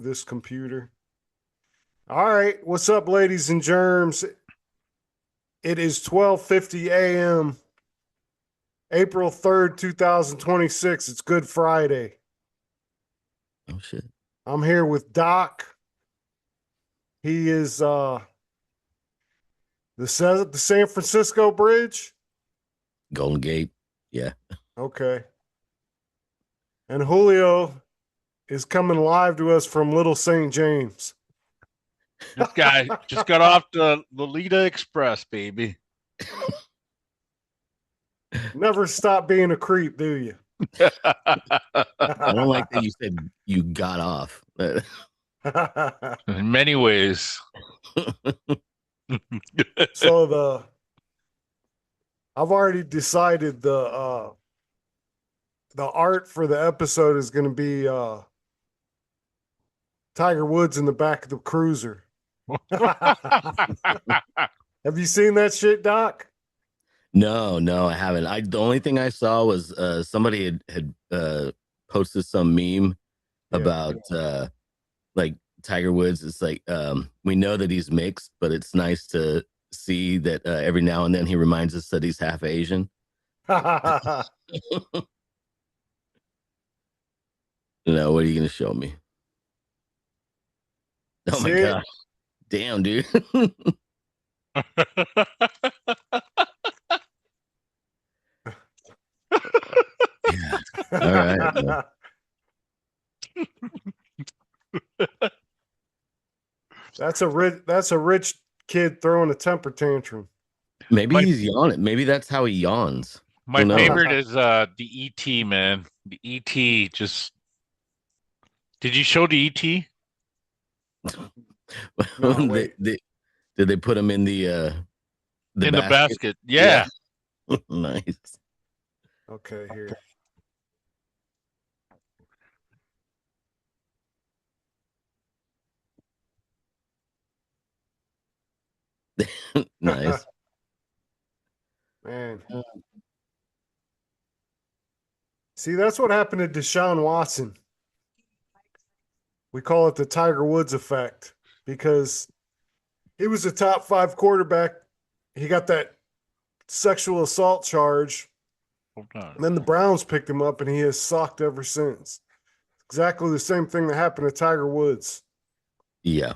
this computer. All right, what's up, ladies and germs? It is 12:50 a.m. April 3rd, 2026. It's Good Friday. Oh shit. I'm here with Doc. He is the San Francisco Bridge. Golden Gate. Yeah. Okay. And Julio is coming live to us from Little St. James. This guy just got off the Lolita Express, baby. Never stop being a creep, do you? I don't like that you said you got off. In many ways. So I've already decided the art for the episode is going to be Tiger Woods in the back of the cruiser. Have you seen that shit, Doc? No, I haven't. The only thing I saw was somebody had posted some meme about like Tiger Woods. It's like we know that he's mixed, but it's nice to see that every now and then he reminds us that he's half Asian. What are you gonna show me? Oh my god. Damn, dude. Yeah. All right. That's a rich kid throwing a temper tantrum. Maybe he's yawning. Maybe that's how he yawns. My favorite is the ET, man. The ET just. Did you show the ET? No, did they put him in the basket? Yeah. Nice. Okay, here. Nice. Man. See, that's what happened to Deshaun Watson. We call it the Tiger Woods effect because he was a top 5 quarterback. He got that sexual assault charge. And then the Browns picked him up and he has sucked ever since. Exactly the same thing that happened to Tiger Woods. Yeah.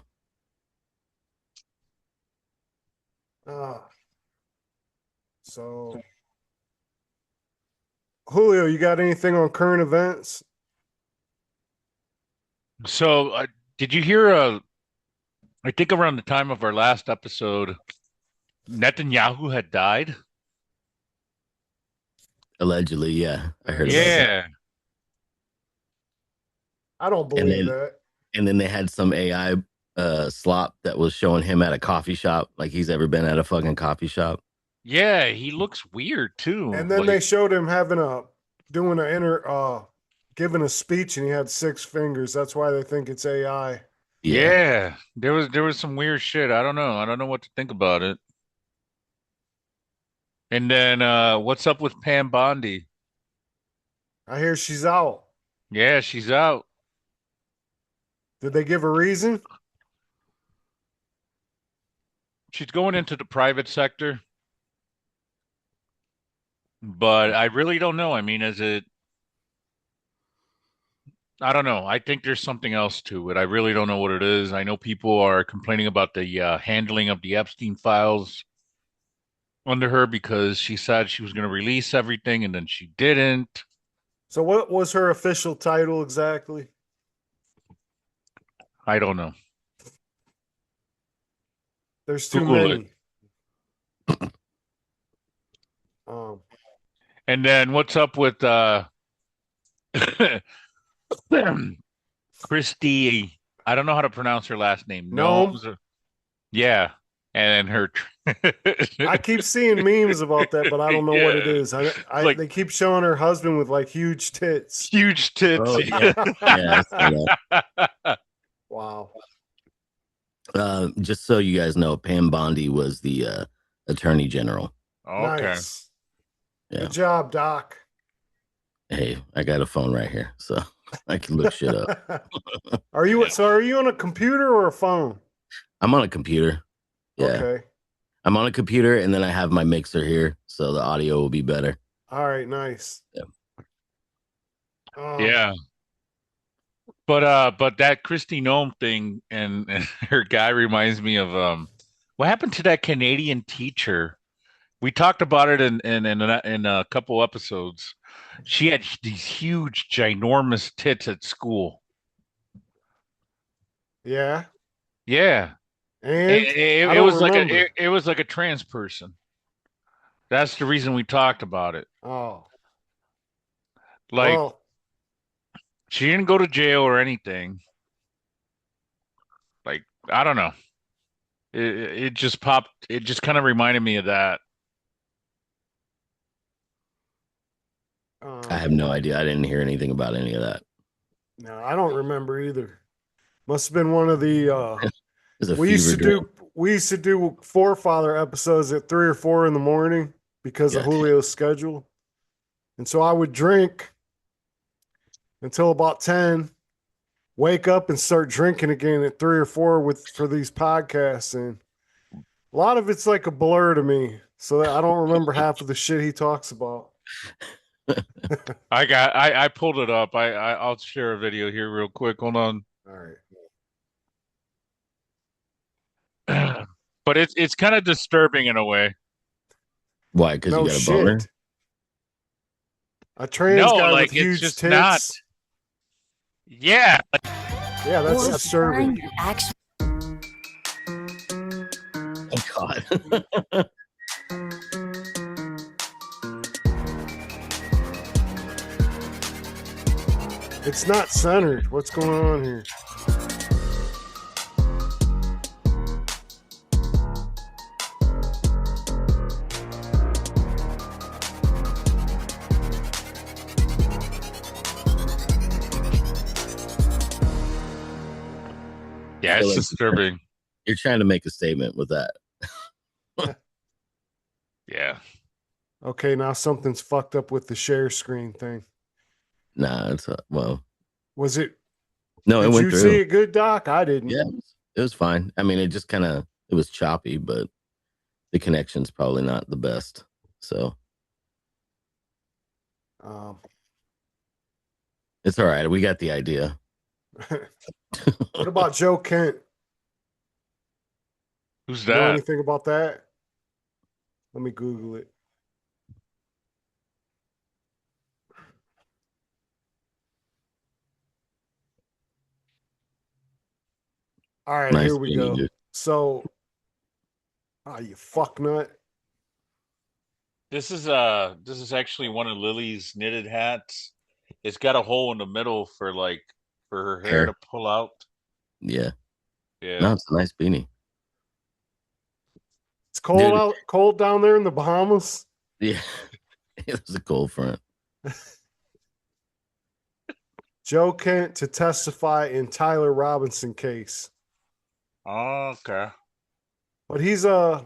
So, Julio, you got anything on current events? So, did you hear? I think around the time of our last episode, Netanyahu had died. Allegedly, yeah, I heard. Yeah, I don't believe that. And then they had some AI slop that was showing him at a coffee shop, like he's ever been at a fucking coffee shop. Yeah, he looks weird too. And then they showed him giving a speech, and he had 6 fingers. That's why they think it's AI. Yeah, there was some weird shit. I don't know what to think about it. And then what's up with Pam Bondi? I hear she's out. Yeah, she's out. Did they give a reason? She's going into the private sector. But I really don't know. I mean, I don't know. I think there's something else to it. I really don't know what it is. I know people are complaining about the handling of the Epstein files under her because she said she was going to release everything and then she didn't. So what was her official title exactly? I don't know. There's too many. And then what's up with Christy? I don't know how to pronounce her last name. No. Yeah. And her. I keep seeing memes about that, but I don't know what it is. They keep showing her husband with like huge tits. Huge tits. Oh, yeah. Wow. Just so you guys know, Pam Bondi was the attorney general. Okay. Nice. Yeah. Good job, Doc. Hey, I got a phone right here. So I can look shit up. Are you on a computer or a phone? I'm on a computer. Yeah. Okay. I'm on a computer and then I have my mixer here, so the audio will be better. All right, nice. Yeah. Yeah. But that Christy Nome thing and her guy reminds me of what happened to that Canadian teacher? We talked about it in a couple episodes. She had these huge, ginormous tits at school. Yeah. Yeah, And I it don't was like remember. it was like a trans person. That's the reason we talked about it. Oh. Like Well, she didn't go to jail or anything. Like I don't know. It just popped. It just kind of reminded me of that. I have no idea. I didn't hear anything about any of that. no, I don't remember either. Must have been one of the It was a we used fever to dream. do we used to do Forefather episodes at 3 or 4 in the morning because of Yeah. Julio's schedule. And so I would drink until about 10, wake up and start drinking again at 3 or 4 for these podcasts. And a lot of it's like a blur to me. So that I don't remember half of the shit he talks about. I pulled it up. I'll share a video here real quick. Hold on. All right. But it's kind of disturbing in a way. Why? Because you No got a boner? shit. A trans No, guy like with it's huge just tits. not. Yeah, Yeah, that's Or disturbing. trying to actually Oh God. It's not centered. What's going on here? yeah, feel it's like- disturbing. You're trying to make a statement with that. Yeah. Okay, now something's fucked up with the share screen thing. Nah, it's well. Was it? No, it Did went you through. see it good, Doc? I didn't. Yeah, it was fine. I mean, it just kind of it was choppy, but the connection's probably not the best. So Um, it's all right. We got the idea. what about Joe Kent? Who's You know that? anything about that? Let me Google it. All right, Nice here we meeting go. you. So, you fuck nut. This is actually one of Lily's knitted hats. It's got a hole in the middle for her hair Hair. to pull out. Yeah. Yeah. No, it's a nice beanie. It's cold Dude. out, cold down there in the Bahamas. Yeah. It was a cold front. Joe Kent to testify in Tyler Robinson case, Oh, okay. but he's like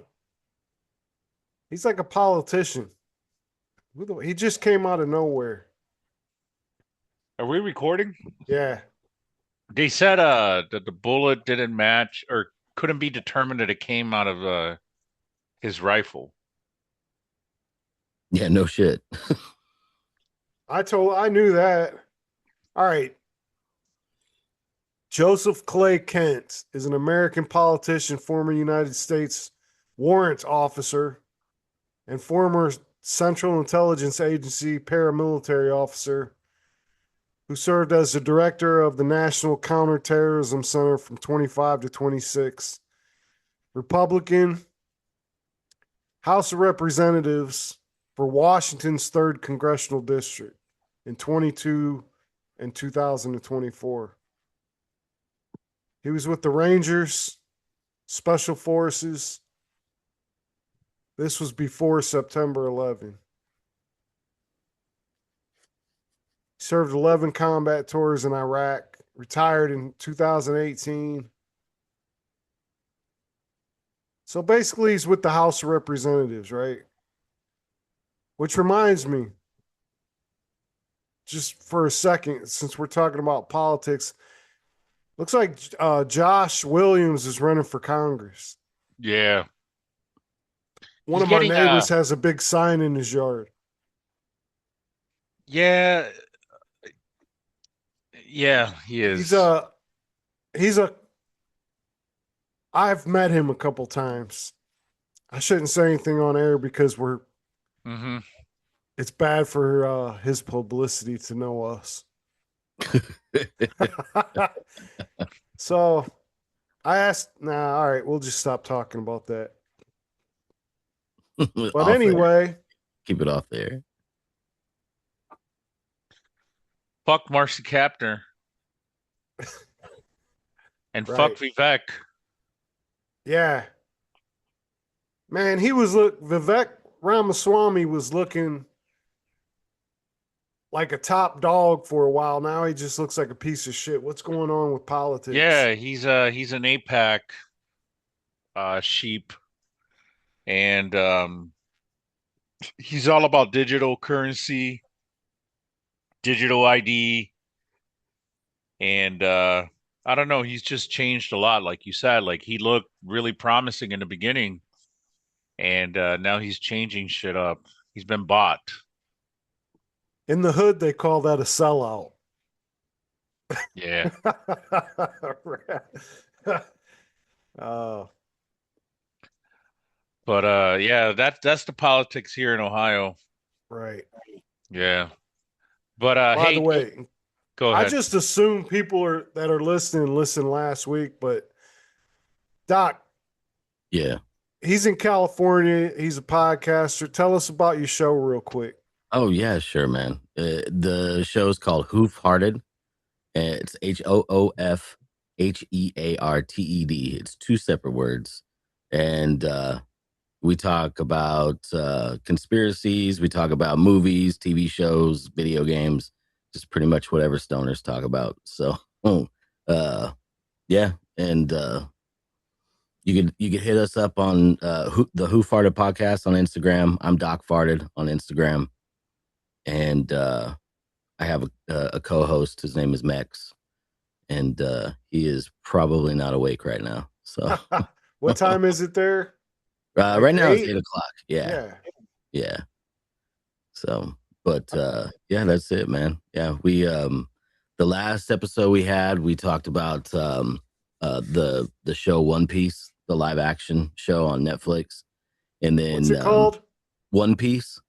a politician. He just came out of nowhere. Are we recording? Yeah. They said that the bullet didn't match or couldn't be determined that it came out of his rifle. Yeah, no shit. I knew that. All right. Joseph Clay Kent is an American politician, former United States warrant officer, and former Central Intelligence Agency paramilitary officer who served as the director of the National Counterterrorism Center from 25 to 26. Republican, House of Representatives for Washington's 3rd Congressional District in 22 and 2024. He was with the Rangers, Special Forces. This was before September 11. Served 11 combat tours in Iraq, retired in 2018. So basically, he's with the House of Representatives, right? Which reminds me, just for a second, since we're talking about politics, looks like Josh Williams is running for Congress. Yeah. One He's of my getting neighbors has a big sign in his yard. yeah, yeah, he He's is. a he's a I've met him a couple times. I shouldn't say anything on air because Hmm. it's bad for his publicity to know us. So I asked, nah, all right, we'll just stop talking about that. But Off air. anyway, Keep it off there. Fuck Marcy Kapner and fuck right. Vivek. Yeah. Man, Vivek Ramaswamy was looking like a top dog for a while. Now he just looks like a piece of shit. What's going on with politics? Yeah, he's an APAC sheep, and he's all about digital currency, digital ID, and I don't know, he's just changed a lot, like you said. Like he looked really promising in the beginning, and now he's changing shit up. He's been bought. In the hood, they call that a sellout. Yeah. uh, But yeah, that's the politics here in Ohio. right. Yeah. But By the hey, way, go I ahead. just assume people that are listening listened last week, but Doc, Yeah. he's in California. He's a podcaster. Tell us about your show real quick. Oh yeah, sure, man. The show is called Hoof Hearted. It's HOOFHEARTED. It's two separate words, and we talk about conspiracies. We talk about movies, TV shows, video games, just pretty much whatever stoners talk about. So, uh, yeah, and you could hit us up on the Who Farted podcast on Instagram. I'm Doc Farted on Instagram, and I have a co-host. His name is Mex, and he is probably not awake right now. So What time is it there? Like right now it's 8? 8 o'clock. Yeah, Yeah. yeah. So, but yeah, that's it, man. Yeah, we the last episode we had, we talked about the show One Piece, the live action show on Netflix, and What's then it called? One Piece.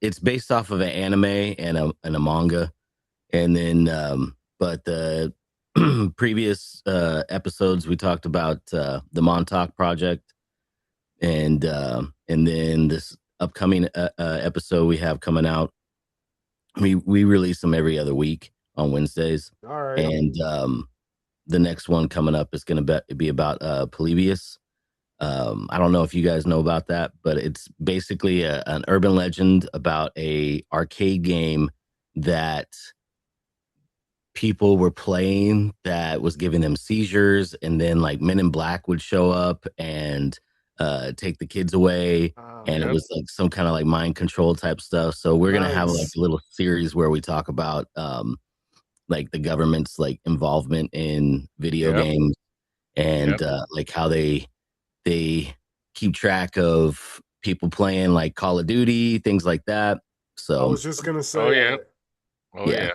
It's based off of an anime and a manga, and then but the previous episodes we talked about the Montauk Project, and then this upcoming episode we have coming out. We release them every other week on Wednesdays, All right. and the next one coming up is going to be about Polybius. I don't know if you guys know about that, but it's basically an urban legend about a arcade game that people were playing that was giving them seizures, and then like Men in Black would show up and take the kids away, and it Yep. was like some kind of like mind control type stuff. So we're gonna have like Nice. a little series where we talk about like the government's like involvement in video Yep. games, and Yep. like how they keep track of people playing like Call of Duty, things like that. I So was just gonna Oh say yeah. that. Oh yeah, yeah.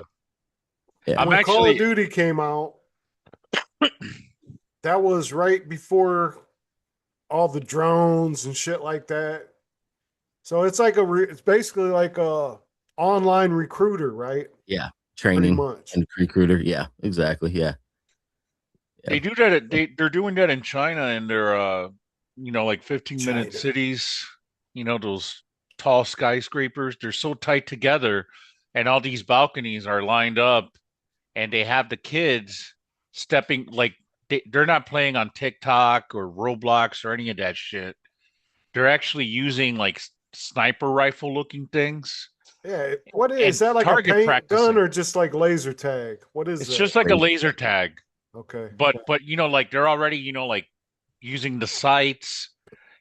yeah. I'm When Call of actually Duty came out, that was right before all the drones and shit like that. So it's like it's basically like a online recruiter, right? Yeah, Pretty training much. and recruiter. Yeah, exactly. Yeah, yeah. they do that they're doing that in China, and they're like 15-minute China. cities, those tall skyscrapers. They're so tight together, and all these balconies are lined up, and they have the kids stepping like they're not playing on TikTok or Roblox or any of that shit. They're actually using like sniper rifle looking things Yeah. What and is that, like a target paint gun practicing. or just like laser tag? What is It's that? just like a laser tag, Okay. but like they're already, like using the sights,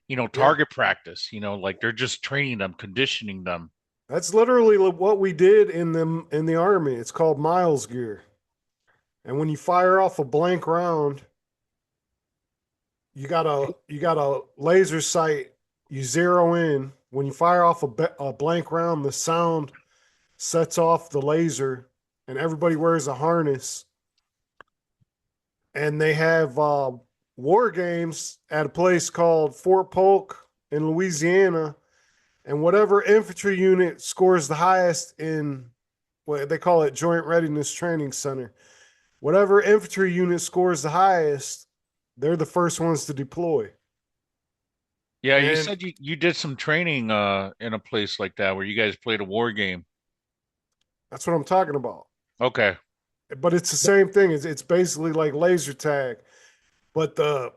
Yeah. target practice, like they're just training them, conditioning them. That's literally what we did in the army. It's called miles gear. And when you fire off a blank round, you got a laser sight. You zero in. When you fire off a blank round, the sound sets off the laser, and everybody wears a harness. And they have war games at a place called Fort Polk in Louisiana. And whatever infantry unit scores the highest in what they call it Joint Readiness Training Center, whatever infantry unit scores the highest, they're the first ones to deploy. Yeah, you And said you did some training in a place like that where you guys played a war game. that's what I'm talking about. Okay. But it's the same thing. It's basically like laser tag. But the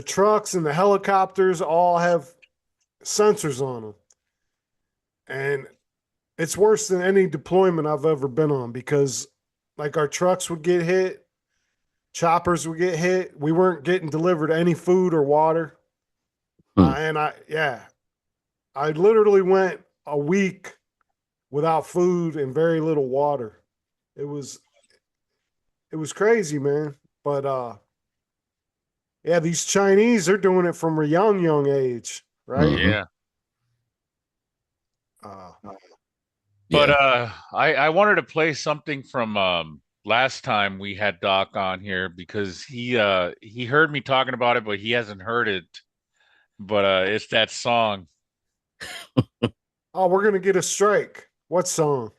trucks and the helicopters all have sensors on them. And it's worse than any deployment I've ever been on because like our trucks would get hit, choppers would get hit. We weren't getting delivered any food or water. Hmm. I literally went a week without food and very little water. It was it was crazy, man. But yeah, these Chinese, they're doing it from a young age, right? Mhm. Yeah. Uh, But Yeah. I wanted to play something from last time we had Doc on here because he heard me talking about it, but he hasn't heard it. But it's that song. oh, we're gonna get a strike. What song?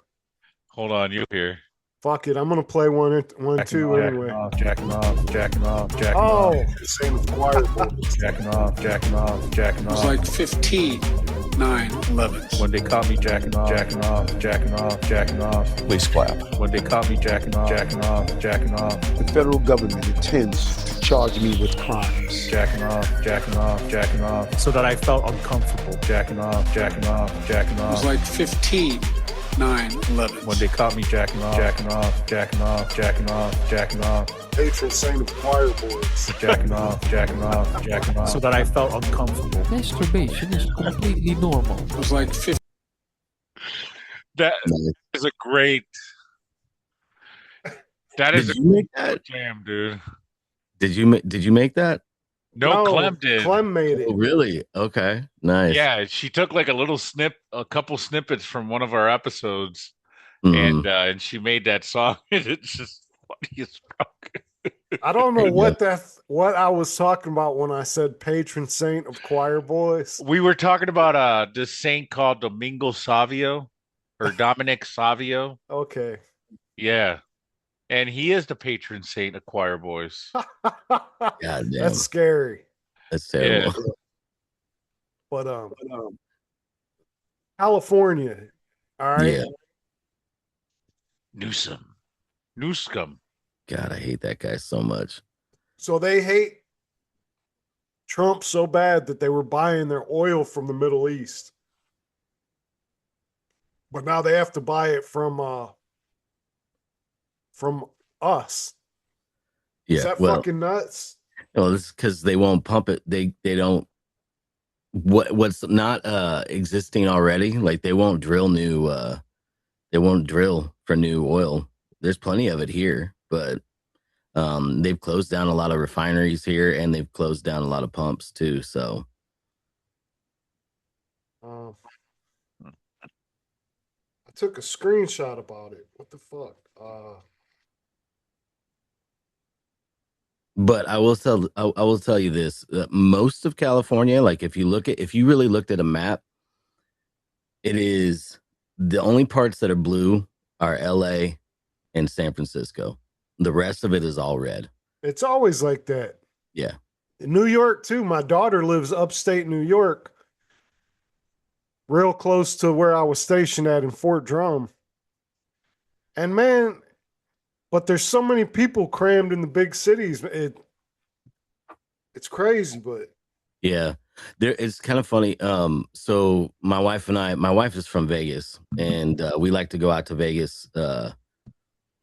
Hold on, you hear. Fuck it, I'm gonna play one too anyway. Jacking off, jacking off, jacking Oh, off, same with choir boys. jacking off, jacking off, jacking It was off. like 15 9/11s. When they caught me jacking off, jacking off, jacking off, jacking off. Police clap. When they caught me jacking off, jacking off, jacking off, The federal government intends to charge me with crimes. jacking off, jacking off, jacking off, so that I felt uncomfortable. jacking off, jacking off, jacking It was off. like 15 9/11s. When they caught me jacking off, jacking off, jacking off, jacking off, jacking off, Patron saint of choir boys. jacking off, jacking off, jacking off. So that I felt uncomfortable. Masturbation is completely normal. It was like 15. That Nice. is a great. That is Did a you make that? jam, dude. Did you make that? No, Clem did. Clem made it. Oh, really? Okay. Nice. Yeah, she took like a couple snippets from one of our episodes, Mhm. and she made that song, and it's just funny as fuck. I don't know Yeah. what I was talking about when I said patron saint of choir boys. We were talking about this saint called Domingo Savio or Dominic Savio. Okay. Yeah, and he is the patron saint of choir boys. God damn. That's scary. That's terrible. But California. All right. Yeah. Newscom. God, I hate that guy so much. So they hate Trump so bad that they were buying their oil from the Middle East. But now they have to buy it from us. Yeah. Is that well, fucking nuts? well, it's because they won't pump it. They don't. What's not existing already? Like they won't drill new. They won't drill for new oil. There's plenty of it here, but they've closed down a lot of refineries here, and they've closed down a lot of pumps too. So I took a screenshot about it. What the fuck? but I will tell you this: most of California, like if you really looked at a map, it is the only parts that are blue are L.A. and San Francisco. The rest of it is all red. It's always like that. Yeah. In New York too. My daughter lives upstate New York, real close to where I was stationed at in Fort Drum. And man, but there's so many people crammed in the big cities. It's crazy, but Yeah. It's kind of funny. So my wife is from Vegas, and we like to go out to Vegas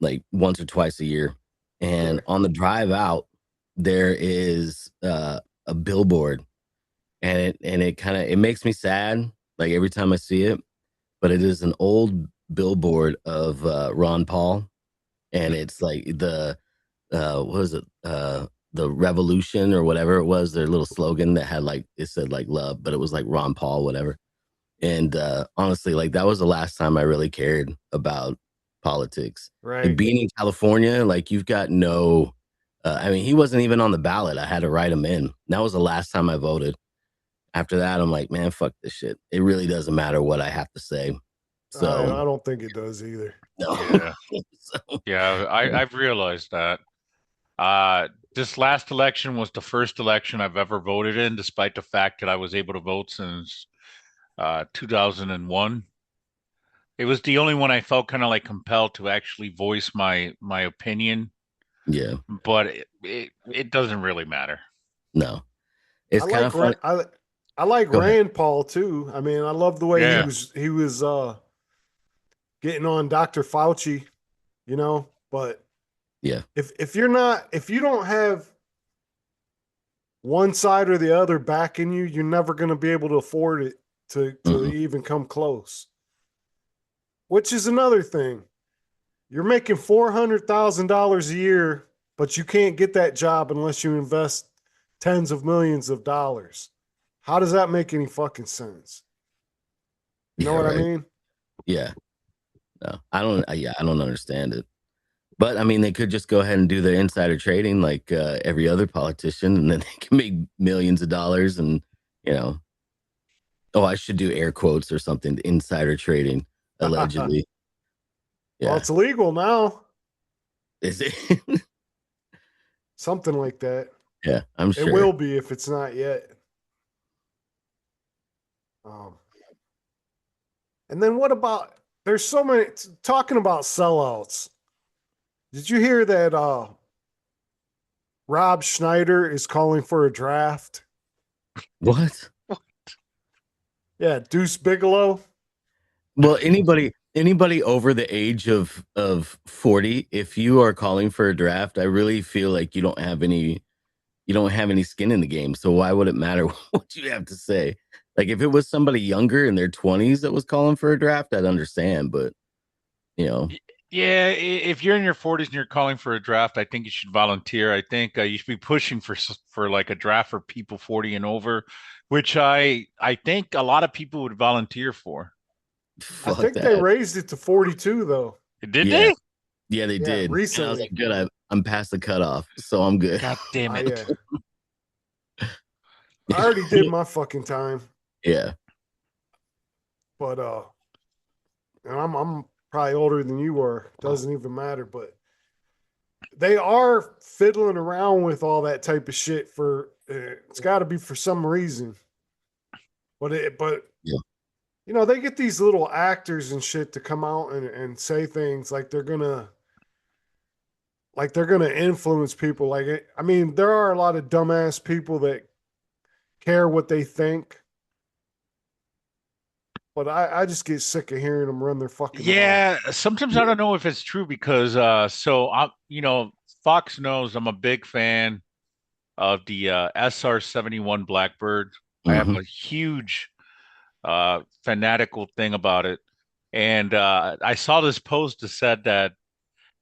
like once or twice a year. And on the drive out, there is a billboard, and it makes me sad like every time I see it. but it is an old billboard of Ron Paul, and it's like the what is it? The revolution or whatever it was, their little slogan that had like it said like love, but it was like Ron Paul, whatever. And honestly, like that was the last time I really cared about politics. Right. Like being in California, like you've got no I mean, he wasn't even on the ballot. I had to write him in. That was the last time I voted. After that, I'm like, man, fuck this shit. It really doesn't matter what I have to say. So I don't think it does either. no. Yeah. So, Yeah, I've realized that. This last election was the first election I've ever voted in, despite the fact that I was able to vote since 2001. It was the only one I felt kind of like compelled to actually voice my opinion, yeah, but it doesn't really matter. no. It's I kind like of fun. I like Go ahead. Rand Paul too. I mean, I love the way Yeah. he was getting on Dr. Fauci, you know, but Yeah. if you don't have one side or the other backing you, you're never going to be able to afford it to even come close. Which is another thing. You're making $400,000 a year, but you can't get that job unless you invest tens of millions of dollars. How does that make any fucking sense? You know Yeah, what I right. mean? Yeah. No, I don't. I don't understand it. But I mean, they could just go ahead and do their insider trading like every other politician, and then they can make millions of dollars. And you know, oh, I should do air quotes or something. Insider trading, allegedly. Well, Yeah, it's illegal now. is it? Something like that. Yeah, I'm It sure. will be if it's not yet. And then what about there's so many talking about sellouts. Did you hear that Rob Schneider is calling for a draft? What? Yeah, Deuce Bigelow. Well, anybody over the age of 40, if you are calling for a draft, I really feel like you don't have any skin in the game. So why would it matter what you have to say? Like if it was somebody younger in their 20s that was calling for a draft, I'd understand, but you know. Yeah, if you're in your 40s and you're calling for a draft, I think you should volunteer. I think you should be pushing for like a draft for people 40 and over, which I think a lot of people would volunteer for. I Fuck think that. they raised it to 42 though. Did Yeah. they? Yeah, they did. Recently. And I was like, good, I'm past the cutoff, so I'm good. God damn it. Yeah. I already did my fucking time. Yeah. But and I'm probably older than you were. Doesn't even matter, but they are fiddling around with all that type of shit for it's got to be for some reason. But Yeah. you know, they get these little actors and shit to come out and say things like they're gonna influence people. Like I mean, there are a lot of dumbass people that care what they think. But I just get sick of hearing them run their fucking mouth. Yeah, sometimes I don't know if it's true because so I Fox knows I'm a big fan of the SR-71 Blackbird. I have Mhm. a huge fanatical thing about it. And I saw this post that said that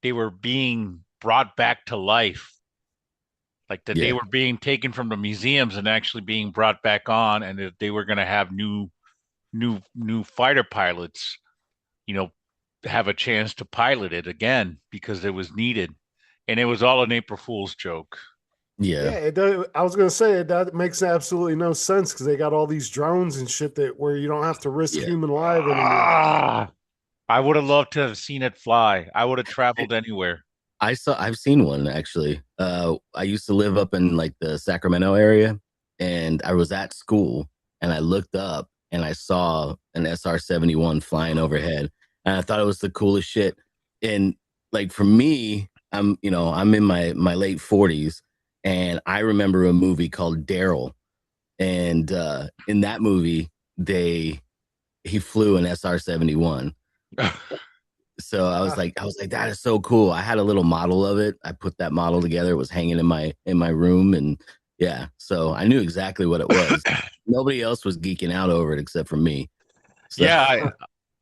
they were being brought back to life. Like that they Yeah. were being taken from the museums and actually being brought back on, and that they were going to have new fighter pilots, have a chance to pilot it again because it was needed. And it was all an April Fool's joke. Yeah, Yeah. it does. I was gonna say that makes absolutely no sense because they got all these drones and shit that where you don't have to risk Yeah. human life anymore. I would have loved to have seen it fly. I would have traveled anywhere. I've seen one actually. I used to live up in like the Sacramento area, and I was at school and I looked up and I saw an SR-71 flying overhead, and I thought it was the coolest shit. And like for me, I'm in my late 40s, and I remember a movie called Daryl, and in that movie he flew an SR-71. So I was like, that is so cool. I had a little model of it. I put that model together. It was hanging in my room, and yeah, so I knew exactly what it was. Nobody else was geeking out over it except for me. So, Yeah,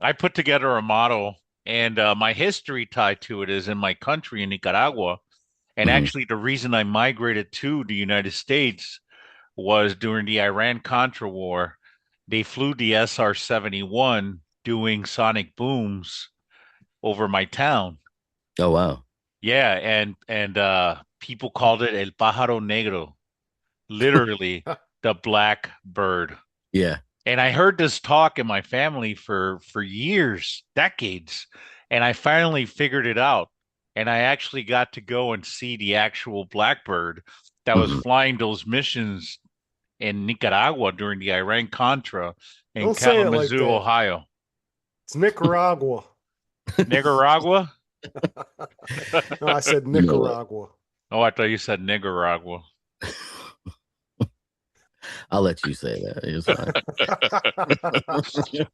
I put together a model, and my history tied to it is in my country in Nicaragua. And Mhm. actually, the reason I migrated to the United States was during the Iran-Contra war. They flew the SR-71 doing sonic booms over my town. Oh wow. Yeah, and people called it El Pájaro Negro, literally the black bird. Yeah. And I heard this talk in my family for years, decades, and I finally figured it out. And I actually got to go and see the actual blackbird that was Mhm. flying those missions in Nicaragua during the Iran Contra in Don't say it like Kalamazoo, that. Ohio. It's Nicaragua. Nicaragua? No, I said You know what? Nicaragua. Oh, I thought you said Nicaragua. I'll let you say that. It's fine.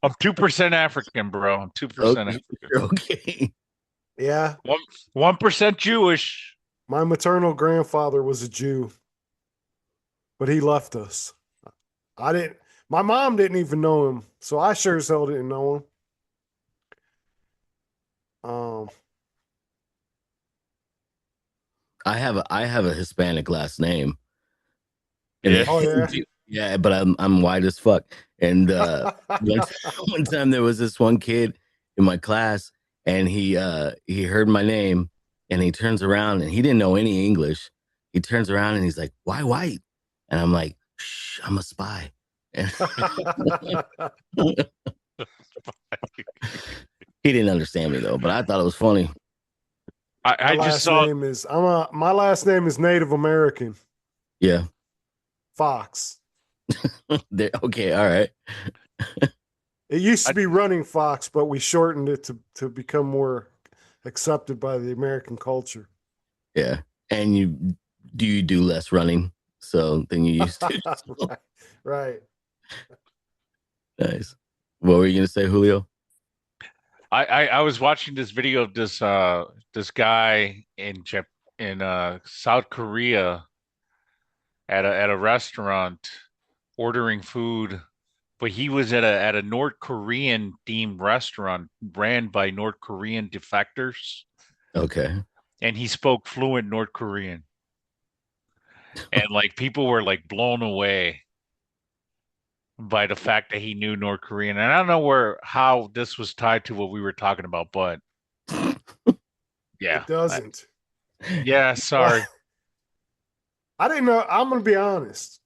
I'm 2% African, bro. I'm 2% Okay. African. Okay. Yeah, 1% Jewish. my maternal grandfather was a Jew, but he left us. I didn't. My mom didn't even know him, so I sure as hell didn't know him. I have a Hispanic last name. And Yeah. Oh yeah. yeah, but I'm white as fuck. And one, one time there was this one kid in my class, and he heard my name, and he turns around, and he didn't know any English. He turns around and he's like, "Why white?" And I'm like, "Shh, I'm a spy." And he didn't understand me though, but I thought it was funny. I just saw. My last name is Native American. Yeah. Fox. Okay, all right. It used to be Running Fox, but we shortened it to become more accepted by the American culture. Yeah. And you do less running so than you used to. Right. Nice. What were you gonna say, Julio? I was watching this video of this guy in South Korea at a restaurant ordering food, but he was at a North Korean themed restaurant ran by North Korean defectors, Okay. and he spoke fluent North Korean, and like people were like blown away by the fact that he knew North Korean. And I don't know how this was tied to what we were talking about, but yeah, It doesn't. yeah, sorry. I didn't know. I'm going to be honest.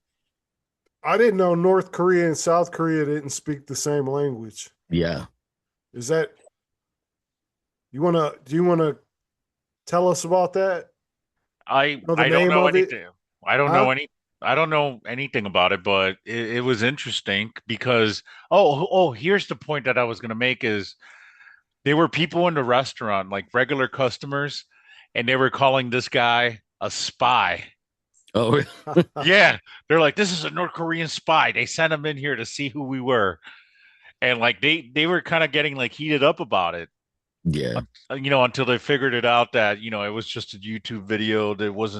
I didn't know North Korea and South Korea didn't speak the same language. Yeah. Is that do you want to tell us about that? I Know the I don't name know of it? anything. I don't Huh? know I don't know anything about it, but it was interesting because here's the point that I was gonna make is there were people in the restaurant, like regular customers, and they were calling this guy a spy. Oh, Yeah, they're like, this is a North Korean spy. They sent him in here to see who we were, and like they were kind of getting like heated up about it, yeah. until they figured it out that it was just a YouTube video. There was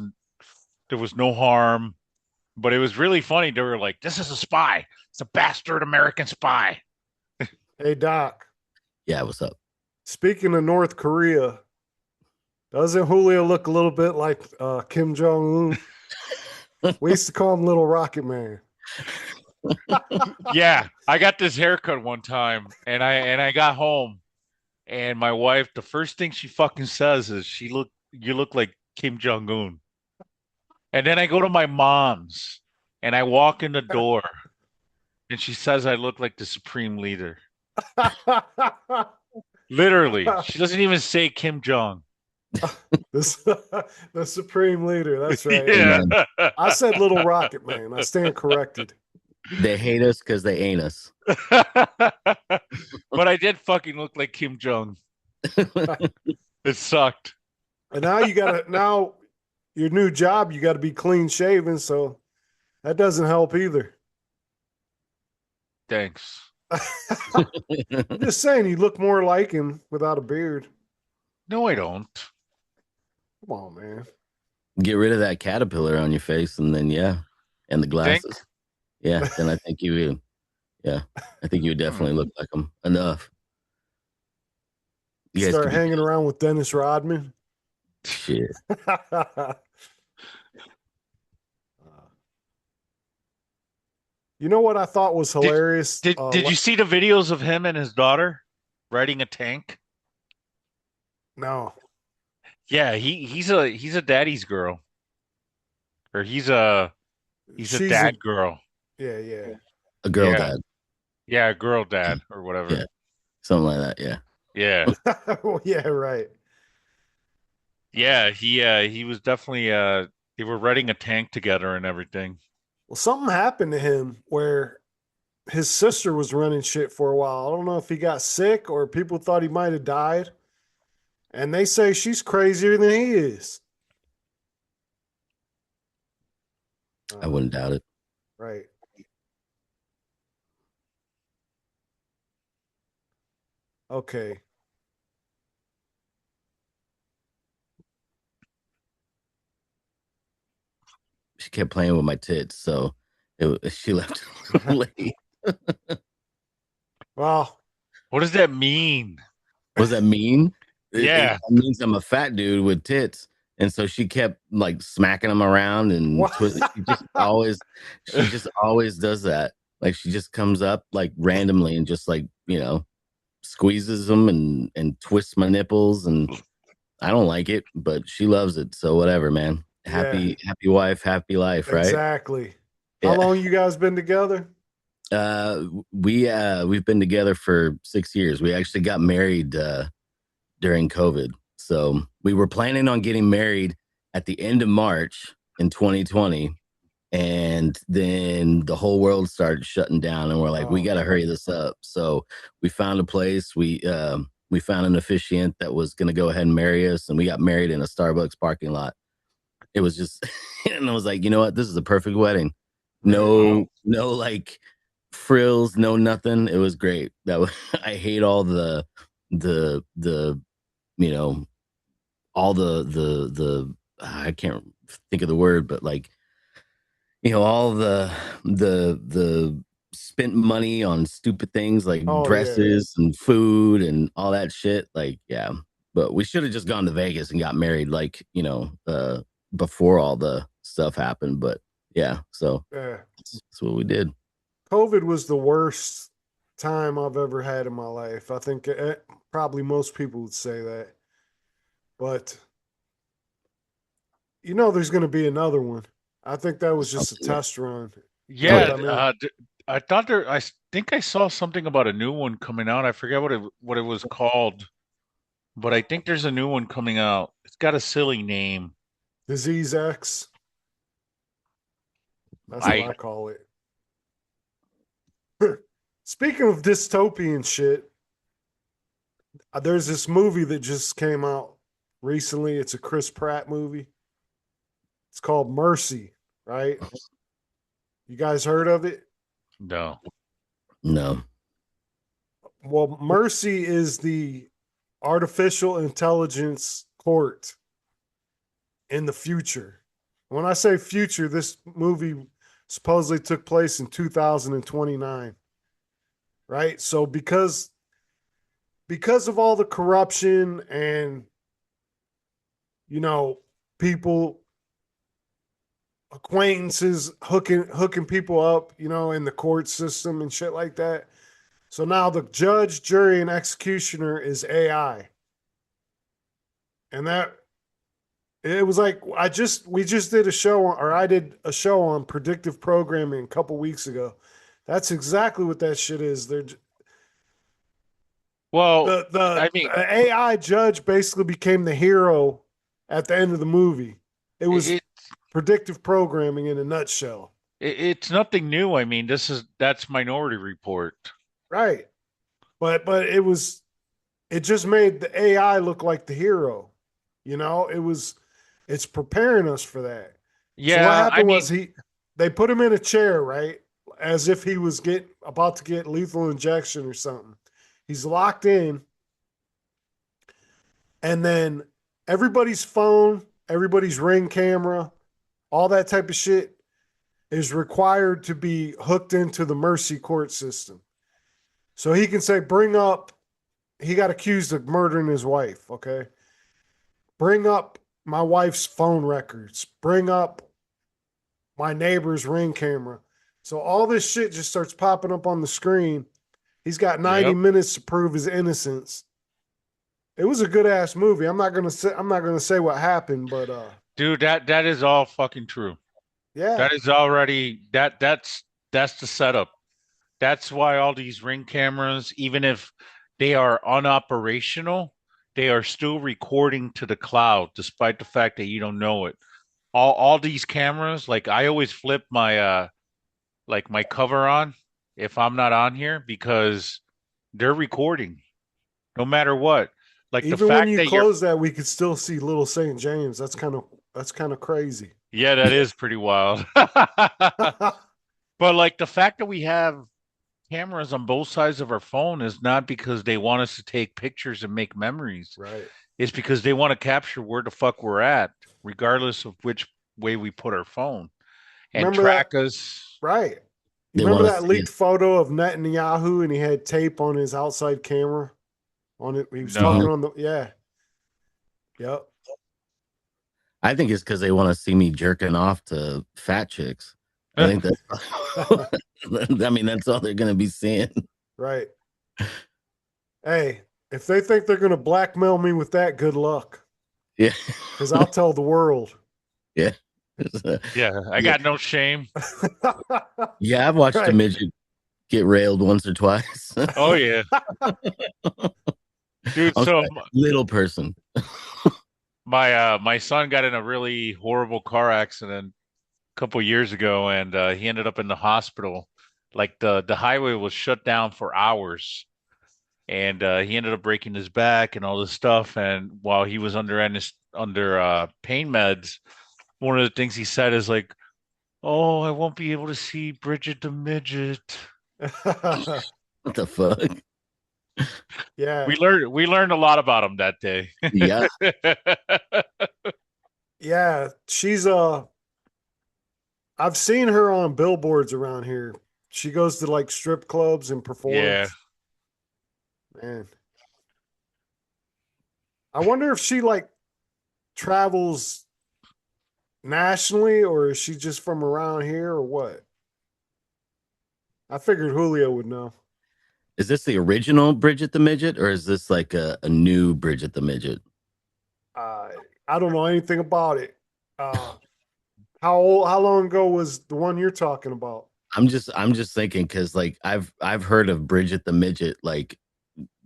no harm, but it was really funny. They were like, this is a spy. It's a bastard American spy. Hey Doc, Yeah, what's up? speaking of North Korea, doesn't Julio look a little bit like Kim Jong Un? We used to call him Little Rocket Man. Yeah, I got this haircut one time, and I got home, and my wife, the first thing she fucking says is, you look like Kim Jong Un. And then I go to my mom's, and I walk in the door, and she says I look like the Supreme Leader. Literally, she doesn't even say Kim Jong. The Supreme Leader. That's right. Yeah. I said Little Rocket Man. I stand corrected. They hate us because they ain't us. But I did fucking look like Kim Jong. It sucked. And now your new job, you got to be clean shaven, so that doesn't help either. Thanks. I'm just saying, you look more like him without a beard. No, I don't. Come on, man. Get rid of that caterpillar on your face, and then and the glasses. Yeah, then I think you would definitely look like him enough. You guys Start could be hanging around with Dennis Rodman. shit. You know what I thought was hilarious? Did you see the videos of him and his daughter riding a tank? No. Yeah, he's a daddy's girl. Or he's a She's dad girl. Yeah, yeah. A girl Yeah. dad. Yeah, girl dad or whatever. Yeah. Something like that. Yeah. Yeah. Well, yeah, right. Yeah, he was definitely they were riding a tank together and everything. Well, something happened to him where his sister was running shit for a while. I don't know if he got sick or people thought he might have died. And they say she's crazier than he is. I wouldn't doubt it. Right. Okay. She kept playing with my tits, so she left a little late. Well, What does that mean? What does that mean? Yeah. It means I'm a fat dude with tits. And so she kept like smacking them around and What? she just always does that. Like she just comes up like randomly and just like, squeezes them and twists my nipples, and I don't like it, but she loves it. So whatever, man. Happy wife, happy life, right? Exactly. Yeah. How long you guys been together? We've been together for 6 years. We actually got married during COVID. So we were planning on getting married at the end of March in 2020. And then the whole world started shutting down, and we're like, we got to hurry this up. So we found a place. We found an officiant that was going to go ahead and marry us, and we got married in a Starbucks parking lot. It was just, and I was like, you know what? This is a perfect wedding. No like frills, no nothing. It was great. I hate all the all the I can't think of the word, but like, all the spent money on stupid things like dresses and food and all that shit. Like, yeah, but we should have just gone to Vegas and got married, like, before all the stuff happened. But yeah, so that's what we did. COVID was the worst time I've ever had in my life. I think probably most people would say that. But, there's going to be another one. I think that was just a test run. Yeah, I thought I think I saw something about a new one coming out. I forget what it was called, but I think there's a new one coming out. It's got a silly name. Disease X. That's what I call it. Speaking of dystopian shit, there's this movie that just came out recently. It's a Chris Pratt movie. It's called Mercy, right? You guys heard of it? No. Well, Mercy is the artificial intelligence court in the future. When I say future, this movie supposedly took place in 2029. Right? So because of all the corruption and people, acquaintances hooking people up, in the court system and shit like that. So now the judge, jury, and executioner is AI. And it was like I did a show on predictive programming a couple weeks ago. That's exactly what that shit is. The AI judge basically became the hero at the end of the movie. It was predictive programming in a nutshell. It's nothing new. I mean, that's Minority Report. Right. But it just made the AI look like the hero. It's preparing us for that. Yeah. So what happened was they put him in a chair, right? As if he was about to get lethal injection or something. He's locked in. And then everybody's phone, everybody's Ring camera, all that type of shit is required to be hooked into the Mercy court system. So he can say, bring up he got accused of murdering his wife. Okay. Bring up my wife's phone records. Bring up my neighbor's Ring camera. So all this shit just starts popping up on the screen. He's got 90 minutes to prove his innocence. It was a good ass movie. I'm not gonna say what happened, but Dude, that is all fucking true. yeah. That is already that's the setup. That's why all these Ring cameras, even if they are unoperational, they are still recording to the cloud, despite the fact that you don't know it. All these cameras, like I always flip my like my cover on if I'm not on here because they're recording no matter what. Like the Even when fact you that you're close that, we could still see Little St. James. That's kind of crazy. yeah, that is pretty wild. But like the fact that we have cameras on both sides of our phone is not because they want us to take pictures and make memories. Right. It's because they want to capture where the fuck we're at, regardless of which way we put our phone and Remember track that? us. Right. They Remember want that to leaked photo of Netanyahu and he had tape on his outside camera on it? He was No. talking on the Yep. I think it's because they want to see me jerking off to fat chicks. I think that's. I mean, that's all they're gonna be seeing. Right. Hey, if they think they're gonna blackmail me with that, good luck. Yeah. Because I'll tell the world. Yeah. Yeah, I got no shame. Yeah, I've watched a Right. midget get railed once or twice. Oh yeah, dude. I'm So sorry, little person. my son got in a really horrible car accident a couple years ago, and he ended up in the hospital. Like the highway was shut down for hours, and he ended up breaking his back and all this stuff. And while he was under pain meds, one of the things he said is like, "Oh, I won't be able to see Bridget the midget." What the fuck? Yeah. We learned a lot about him that day. Yeah. Yeah. She's I've seen her on billboards around here. She goes to like strip clubs and performs. Yeah. Man. I wonder if she like travels nationally or is she just from around here or what? I figured Julio would know. Is this the original Bridget the Midget, or is this like a new Bridget the Midget? I don't know anything about it. How long ago was the one you're talking about? I'm just thinking because like I've heard of Bridget the Midget like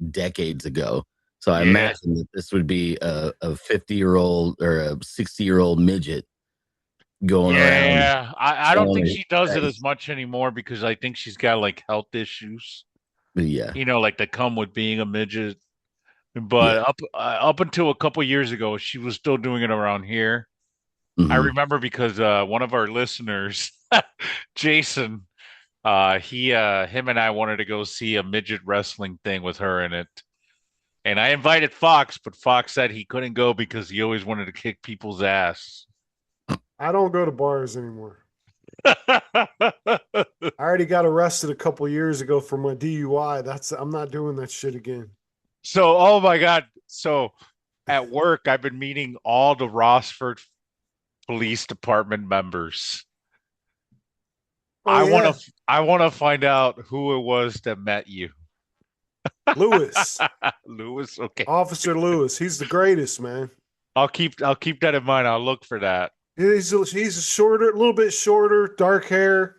decades ago. So I Yeah. imagine that this would be a 50-year-old or a 60-year-old midget going around. Yeah, I don't think Oh, she does it Christ. as much anymore because I think she's got like health issues, Yeah. like that come with being a midget. But up until a couple years ago, she was still doing it around here. I Mhm. remember because one of our listeners, Jason, him and I wanted to go see a midget wrestling thing with her in it. And I invited Fox, but Fox said he couldn't go because he always wanted to kick people's ass. I don't go to bars anymore. I already got arrested a couple years ago for my DUI. I'm not doing that shit again. So, oh my God. So at work, I've been meeting all the Rossford Police Department members. Oh, I want to find out who it was that met you. Lewis. Lewis, okay. Officer Lewis. He's the greatest, man. I'll keep that in mind. I'll look for that. He's shorter, a little bit shorter, dark hair,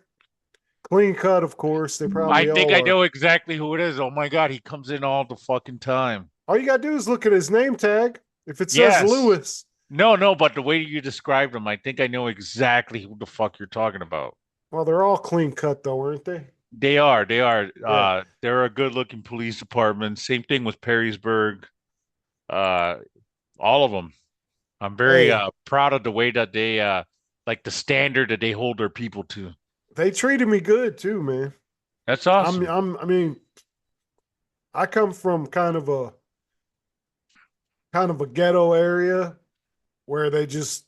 clean cut, of course. They probably I think all I are. know exactly who it is. Oh my God, he comes in all the fucking time. All you gotta do is look at his name tag. If it says Yes. Lewis, No, but the way you described him, I think I know exactly who the fuck you're talking about. well, they're all clean cut though, aren't they? They are. Yeah. They're a good looking police department. Same thing with Perrysburg. All of them. I'm very Hey. proud of the way that they like the standard that they hold their people to. They treated me good too, man. That's awesome. I mean, I come from kind of a ghetto area where they just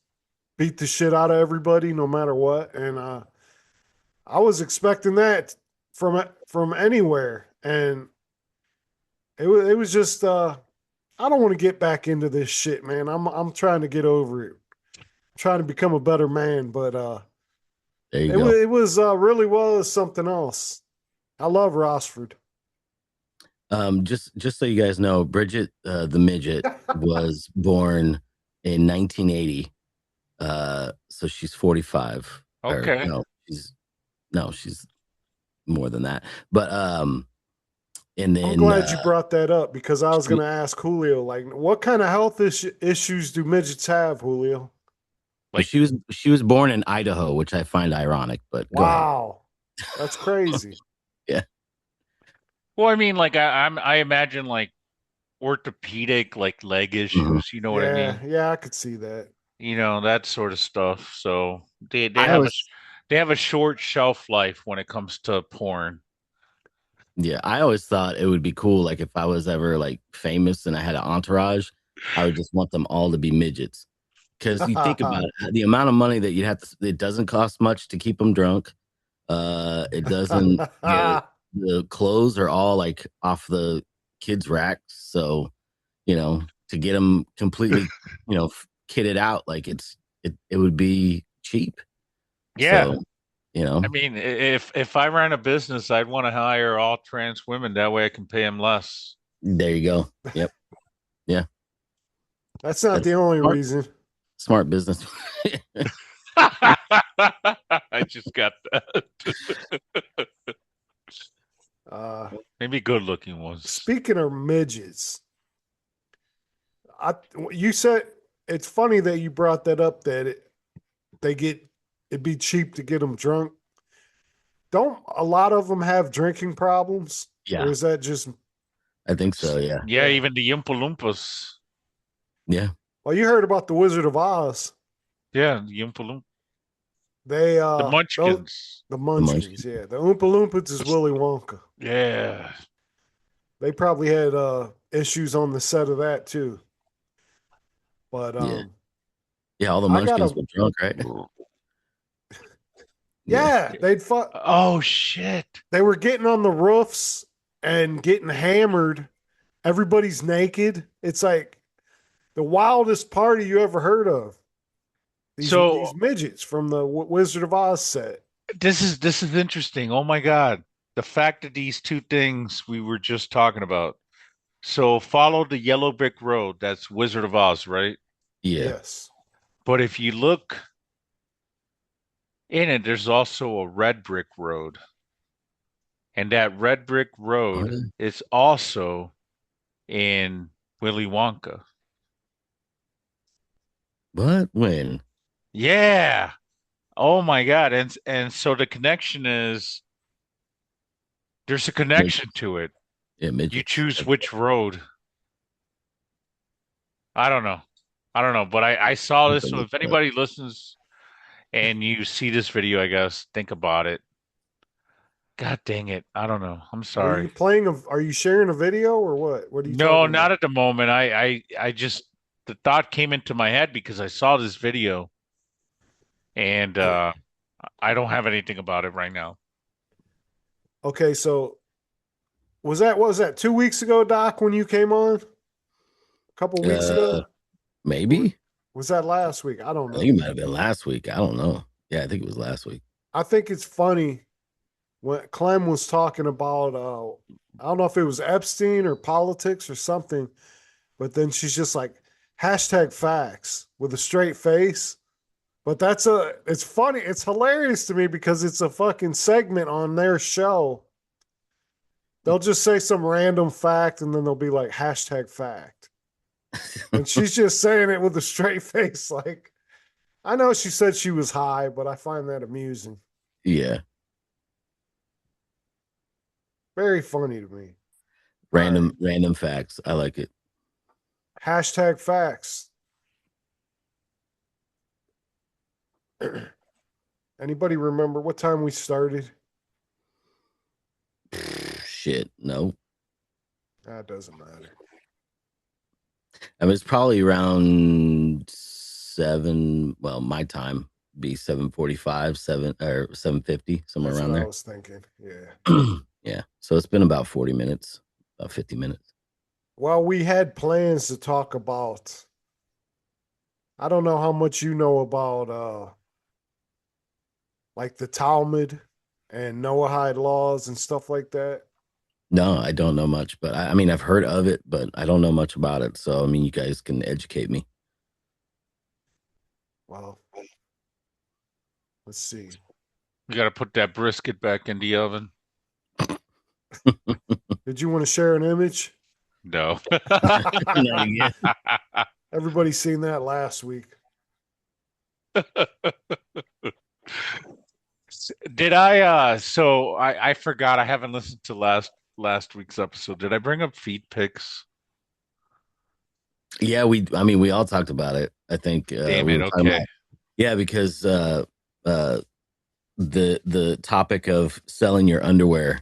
beat the shit out of everybody no matter what, and I was expecting that from anywhere, and it was just I don't want to get back into this shit, man. I'm trying to get over it. Trying to become a better man, but There you it go. was really was something else. I love Rossford. Just so you guys know, Bridget the midget was born in 1980. So she's 45. Or Okay. she's more than that. But and then I'm glad you brought that up because I was going to ask Julio, like, what kind of health issues do midgets have, Julio? Like- she was born in Idaho, which I find ironic, but go ahead. Wow, that's crazy. Well, I mean, like I imagine like orthopedic like leg issues. You know what I mean? Yeah, I could see that. You know, that sort of stuff. So they I have always, they have a short shelf life when it comes to porn. yeah, I always thought it would be cool, like if I was ever like famous and I had an entourage, I would just want them all to be midgets. Because you think about it, the amount of money that you'd have to, it doesn't cost much to keep them drunk. It doesn't, the clothes are all like off the kids' racks. So, to get them completely, kitted out, like it would be cheap. Yeah. So, I mean, if I ran a business, I'd want to hire all trans women. That way I can pay them less. there you go. Yep. Yeah. That's not the only reason. Smart business. I just got that. Maybe good looking ones. Speaking of midgets, you said it's funny that you brought that up, that it'd be cheap to get them drunk. Don't a lot of them have drinking problems? Yeah. Or is that just? I think so. Yeah. Yeah, even the Oompa Loompas. Yeah. Well, you heard about the Wizard of Oz. Yeah, the Oompa Loompas. They The Munchkins. The Munchkins, yeah. The Oompa Loompas is Willy Wonka. Yeah. They probably had issues on the set of that too. But yeah, all the Munchkins were drunk, right? Yeah, they'd fuck. Oh shit! They were getting on the roofs and getting hammered. Everybody's naked. It's like the wildest party you ever heard of. These midgets from the Wizard of Oz set. This is interesting. Oh my god, the fact that these two things we were just talking about. So follow the yellow brick road. That's Wizard of Oz, right? Yeah. Yes. But if you look in it, there's also a red brick road. And that red brick road is also in Willy Wonka. What? When? Yeah. Oh my god. And so the connection is there's a connection to it. Yeah, you choose which road. I don't know. But I saw this. So if anybody listens and you see this video, I guess, think about it. God dang it. I don't know. I'm sorry. Are you sharing a video or what? What are you No, not at the moment. I just the thought came into my head because I saw this video and I don't have anything about it right now. Okay, so what was that 2 weeks ago, Doc, when you came on? A couple weeks ago? Maybe. Was that last week? I don't know. I think it might have been last week. I don't know. Yeah, I think it was last week. I think it's funny when Clem was talking about I don't know if it was Epstein or politics or something, but then she's just like #facts with a straight face. But it's funny. It's hilarious to me because it's a fucking segment on their show. They'll just say some random fact and then they'll be like #fact. And she's just saying it with a straight face. Like, I know she said she was high, but I find that amusing. Yeah. Very funny to me. Random facts. I like it. #facts. Anybody remember what time we started? Shit, no. That doesn't matter. I mean, it's probably around 7. Well, my time be 7:45, 7:50, somewhere That's around what there. I was thinking. Yeah. Yeah. So it's been about 40 minutes, about 50 minutes. Well, we had plans to talk about. I don't know how much you know about like the Talmud and Noahide laws and stuff like that. No, I don't know much, but I mean, I've heard of it, but I don't know much about it. So, I mean, you guys can educate me. Well, let's see. We got to put that brisket back in the oven. Did you want to share an image? No. Not again. Everybody seen that last week. Did I so I forgot I haven't listened to last week's episode. Did I bring up feed pics? Yeah, we all talked about it. I think Damn we it, were talking okay. about, yeah, because the topic of selling your underwear,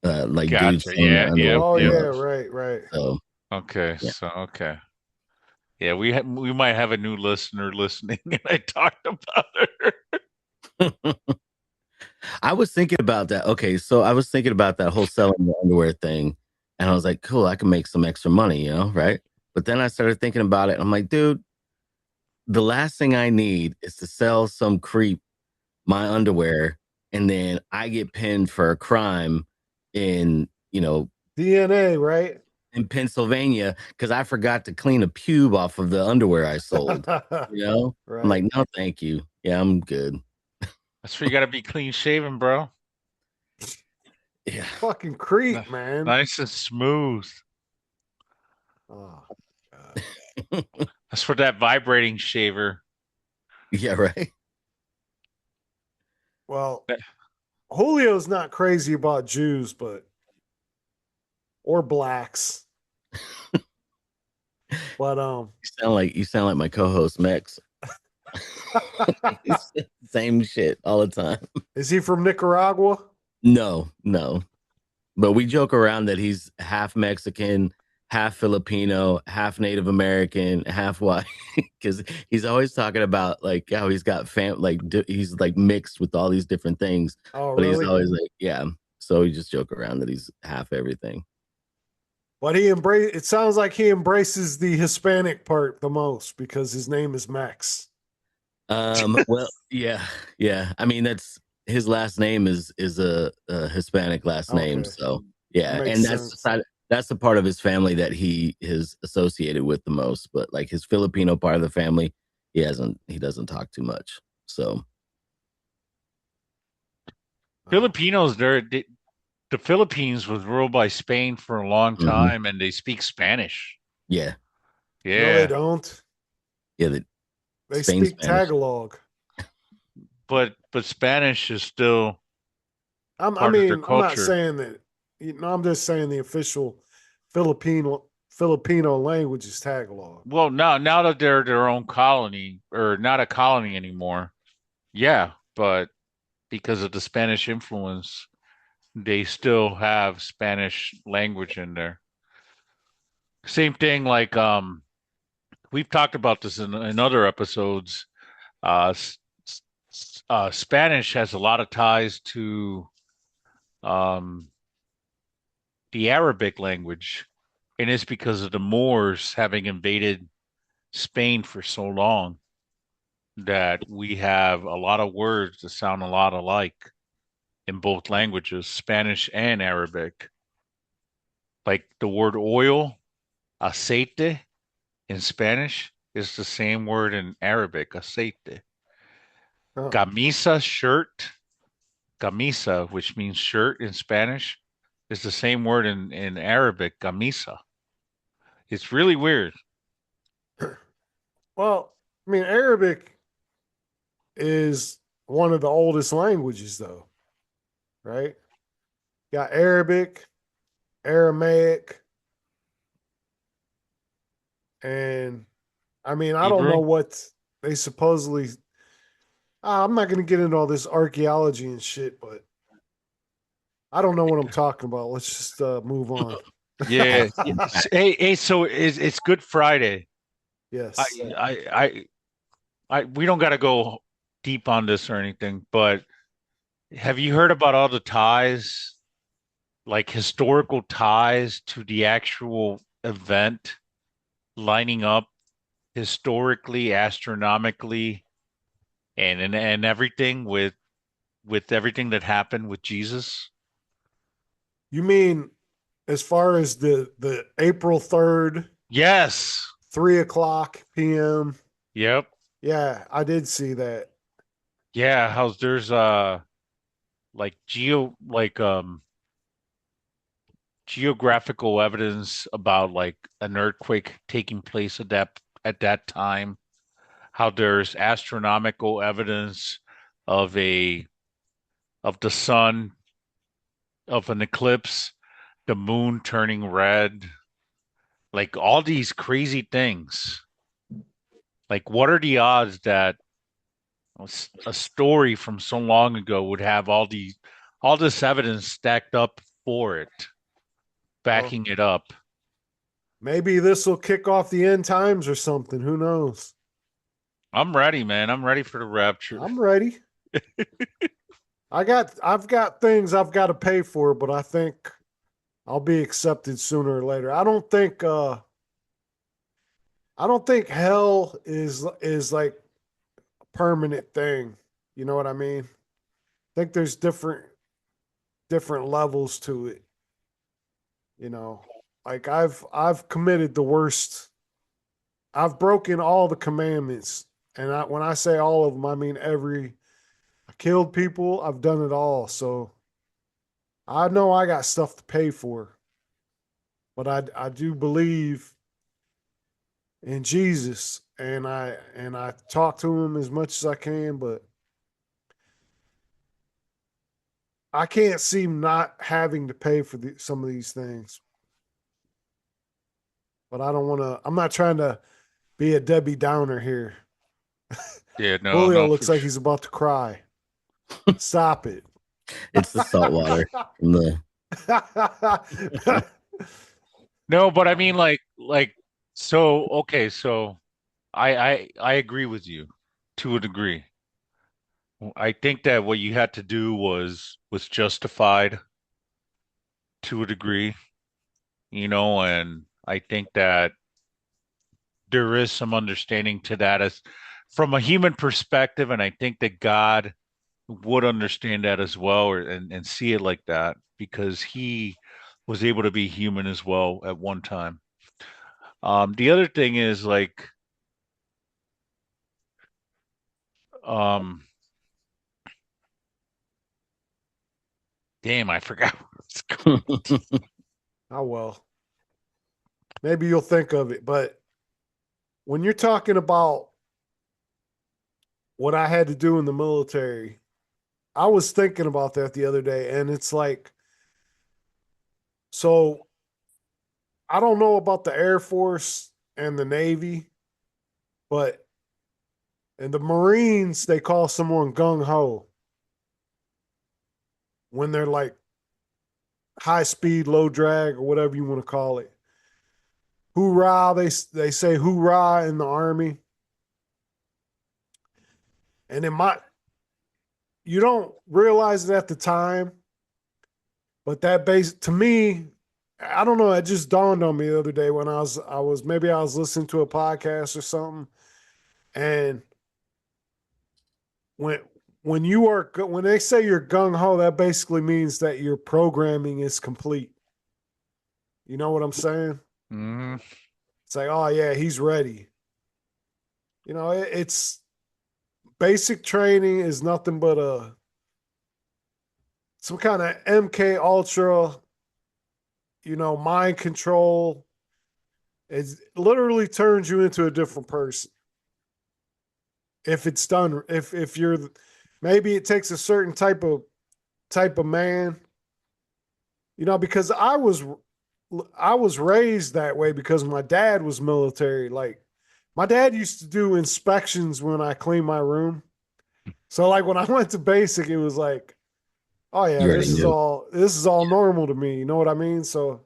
like dudes Gotcha. selling their Yeah, underwear. Oh yeah. yeah, right. So Okay, yeah. so okay. Yeah, we might have a new listener listening and I talked about her. I was thinking about that. Okay, so I was thinking about that whole selling your underwear thing, and I was like, cool, I can make some extra money, right? But then I started thinking about it, and I'm like, dude, the last thing I need is to sell some creep my underwear, and then I get pinned for a crime in, DNA, right? in Pennsylvania because I forgot to clean a pube off of the underwear I sold. I'm Right. like, no, thank you. Yeah, I'm good. That's where you gotta be clean shaven, bro. Yeah. Fucking creep, man. Nice and smooth. Oh, God. That's for that vibrating shaver. Yeah, right. Well, Julio's not crazy about Jews, or blacks. But You sound like my co-host Mex. Same shit all the time. is he from Nicaragua? No. But we joke around that he's half Mexican, half Filipino, half Native American, half white, because he's always talking about like how he's got he's like mixed with all these different things. Oh, But really? he's always like, yeah. So we just joke around that he's half everything. But it sounds like he embraces the Hispanic part the most because his name is Max. Well, yeah. I mean, that's his last name is a Hispanic last name, Okay. so yeah, Makes and sense. that's the part of his family that he is associated with the most. But like his Filipino part of the family, he doesn't talk too much. So Filipinos, the Philippines was ruled by Spain for a long time, and they speak Spanish. yeah, No, Yeah, they don't. yeah. They Spain speak Spanish. Tagalog. but Spanish is still I part of their mean, I'm not culture. saying that. I'm just saying the official Filipino language is Tagalog. Well, now that they're their own colony or not a colony anymore, yeah, but because of the Spanish influence, they still have Spanish language in there. Same thing, like we've talked about this in other episodes. Uh, Spanish has a lot of ties to um, the Arabic language, and it's because of the Moors having invaded Spain for so long that we have a lot of words that sound a lot alike in both languages, Spanish and Arabic. Like the word oil, aceite, in Spanish is the same word in Arabic, aceite. Huh. Camisa, shirt, camisa, which means shirt in Spanish, is the same word in Arabic, camisa. It's really weird. Well, I mean, Arabic is one of the oldest languages, though, right? Got Arabic, Aramaic, and I mean, I don't know Hebrew? what they supposedly. I'm not going to get into all this archaeology and shit, but I don't know what I'm talking about. Let's just move on. Yeah. Hey, so it's Good Friday. Yes. We don't got to go deep on this or anything, but have you heard about all the ties, like historical ties to the actual event lining up historically, astronomically, and everything with everything that happened with Jesus? You mean as far as the April 3rd, Yes. 3 o'clock p.m.? Yep. Yeah, I did see that. Yeah, how's there's like geographical evidence about like an earthquake taking place at that time. How there's astronomical evidence of a of the sun, of an eclipse, the moon turning red, like all these crazy things. Like, what are the odds that a story from so long ago would have all this evidence stacked up for it, Well, backing it up? maybe this will kick off the end times or something. Who knows? I'm ready, man. I'm ready for the rapture. I'm ready. I've got things I've got to pay for, but I think I'll be accepted sooner or later. I don't think hell is like a permanent thing. You know what I mean? I think there's different levels to it. You know, like I've committed the worst. I've broken all the commandments, and when I say all of them, I mean every. I killed people. I've done it all. So I know I got stuff to pay for, but I do believe in Jesus, and I talk to him as much as I can, but I can't see not having to pay for some of these things. But I don't want to. I'm not trying to be a Debbie Downer here. Yeah, no, Julio no, looks like he's about to cry. Stop it. It's the salt water from the. no. But I mean, so okay, so I agree with you to a degree. I think that what you had to do was justified to a degree, and I think that there is some understanding to that as from a human perspective, and I think that God would understand that as well, and see it like that because he was able to be human as well at one time. The other thing is um, damn, I forgot what I was going. Oh well. Maybe you'll think of it, but when you're talking about what I had to do in the military, I was thinking about that the other day, and it's like, so I don't know about the Air Force and the Navy, but in the Marines, they call someone gung ho when they're like high speed, low drag, or whatever you want to call it. Hoorah! They say hoorah in the Army, and you don't realize it at the time, but that base to me, I don't know. It just dawned on me the other day when I was listening to a podcast or something, and when when they say you're gung ho, that basically means that your programming is complete. You know what I'm saying? Mm, It's like, oh yeah, he's ready. You know, it's basic training is nothing but some kind of MK Ultra, mind control. It literally turns you into a different person. If it's done, if you're, maybe it takes a certain type of man, because I was raised that way because my dad was military. Like my dad used to do inspections when I cleaned my room. So like when I went to basic, it was like, oh yeah, You already knew. this is all normal to me. You know what I mean? So,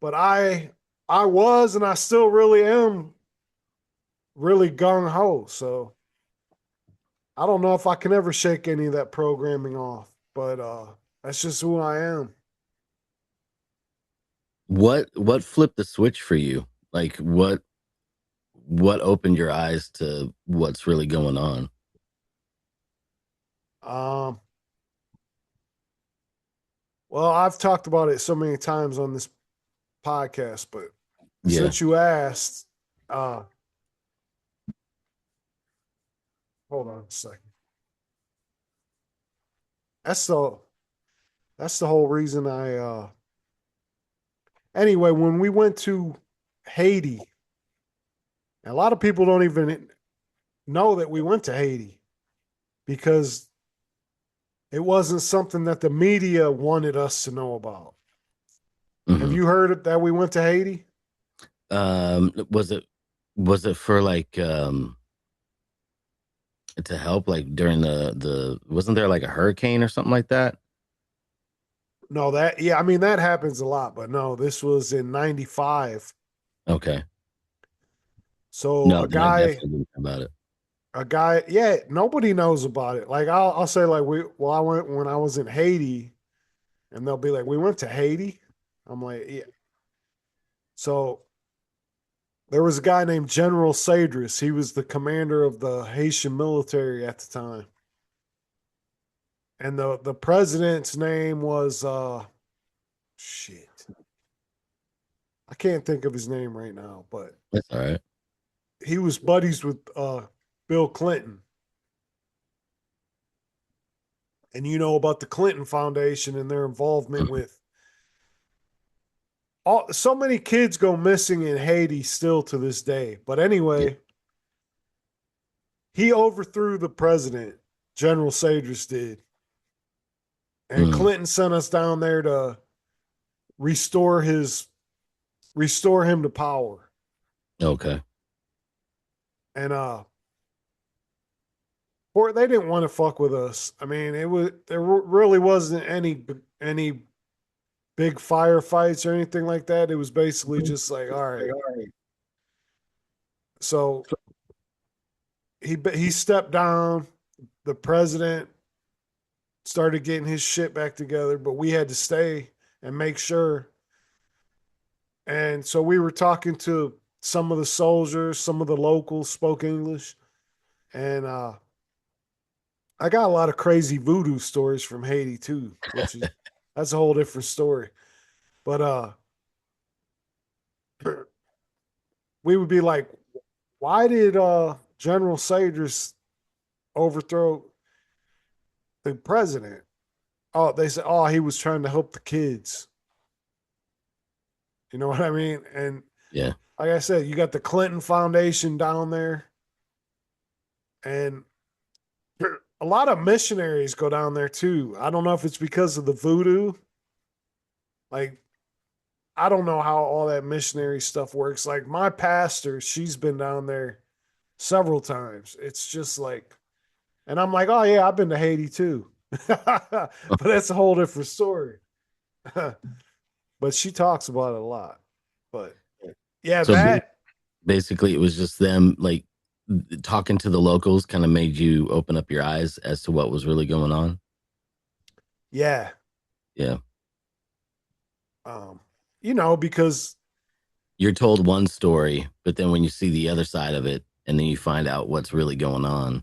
but I was and I still really am really gung ho. So I don't know if I can ever shake any of that programming off, but that's just who I am. What flipped the switch for you? Like what opened your eyes to what's really going on? Um, well, I've talked about it so many times on this podcast, but Yeah. since you asked, hold on a second. That's the that's the whole reason I anyway, when we went to Haiti, a lot of people don't even know that we went to Haiti because it wasn't something that the media wanted us to know about. Have Mhm. you heard that we went to Haiti? Was it for like to help like during the wasn't there like a hurricane or something like that? No, that yeah, I mean that happens a lot, but no, this was in '95. Okay. So No, then I definitely didn't know about it. yeah, nobody knows about it. Like I'll say like I went when I was in Haiti, and they'll be like, we went to Haiti. I'm like, yeah. So there was a guy named General Cedras. He was the commander of the Haitian military at the time. And the president's name was shit. I can't think of his name right now, but That's all right. he was buddies with Bill Clinton. And you know about the Clinton Foundation and their involvement with so many kids go missing in Haiti still to this day. But anyway, he overthrew the president, General Cedras did. And Mm, Clinton sent us down there to restore him to power. okay. And or they didn't want to fuck with us. I mean, there really wasn't any big firefights or anything like that. It was basically just like, all right. So he stepped down. The president started getting his shit back together, but we had to stay and make sure. And so we were talking to some of the soldiers, some of the locals spoke English, and I got a lot of crazy voodoo stories from Haiti too, which is that's a whole different story. But we would be like, why did General Cedars overthrow the president? Oh, they said, oh, he was trying to help the kids. You know what I mean? And Yeah. like I said, you got the Clinton Foundation down there, and a lot of missionaries go down there too. I don't know if it's because of the voodoo. Like, I don't know how all that missionary stuff works. Like, my pastor, she's been down there several times. It's just like, and I'm like, oh, yeah, I've been to Haiti too. But that's a whole different story. But she talks about it a lot. But yeah, So that, basically it was just them like talking to the locals kind of made you open up your eyes as to what was really going on. yeah. Yeah. Because You're told one story, but then when you see the other side of it and then you find out what's really going on,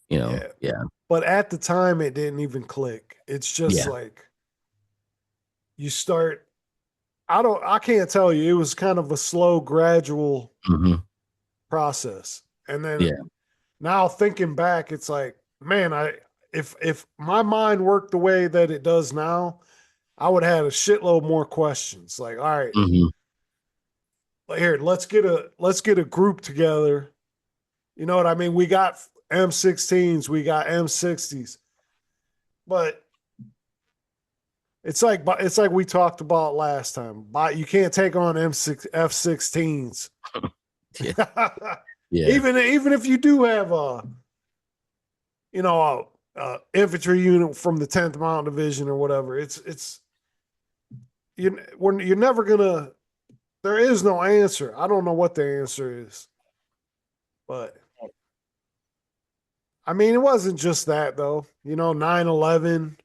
yeah. yeah. But at the time, it didn't even click. It's just Yeah. like you start. I can't tell you. It was kind of a slow, gradual Hmm. process. And then Yeah. now thinking back, it's like, man, if my mind worked the way that it does now, I would have had a shitload more questions. Like, all right, Hmm. here, let's get a group together. You know what I mean? We got M16s, we got M60s, but it's like we talked about last time. But you can't take on F16s. Yeah. Yeah. Even if you do have a infantry unit from the 10th Mountain Division or whatever, you're never gonna. There is no answer. I don't know what the answer is, but I mean, it wasn't just that though. 9/11.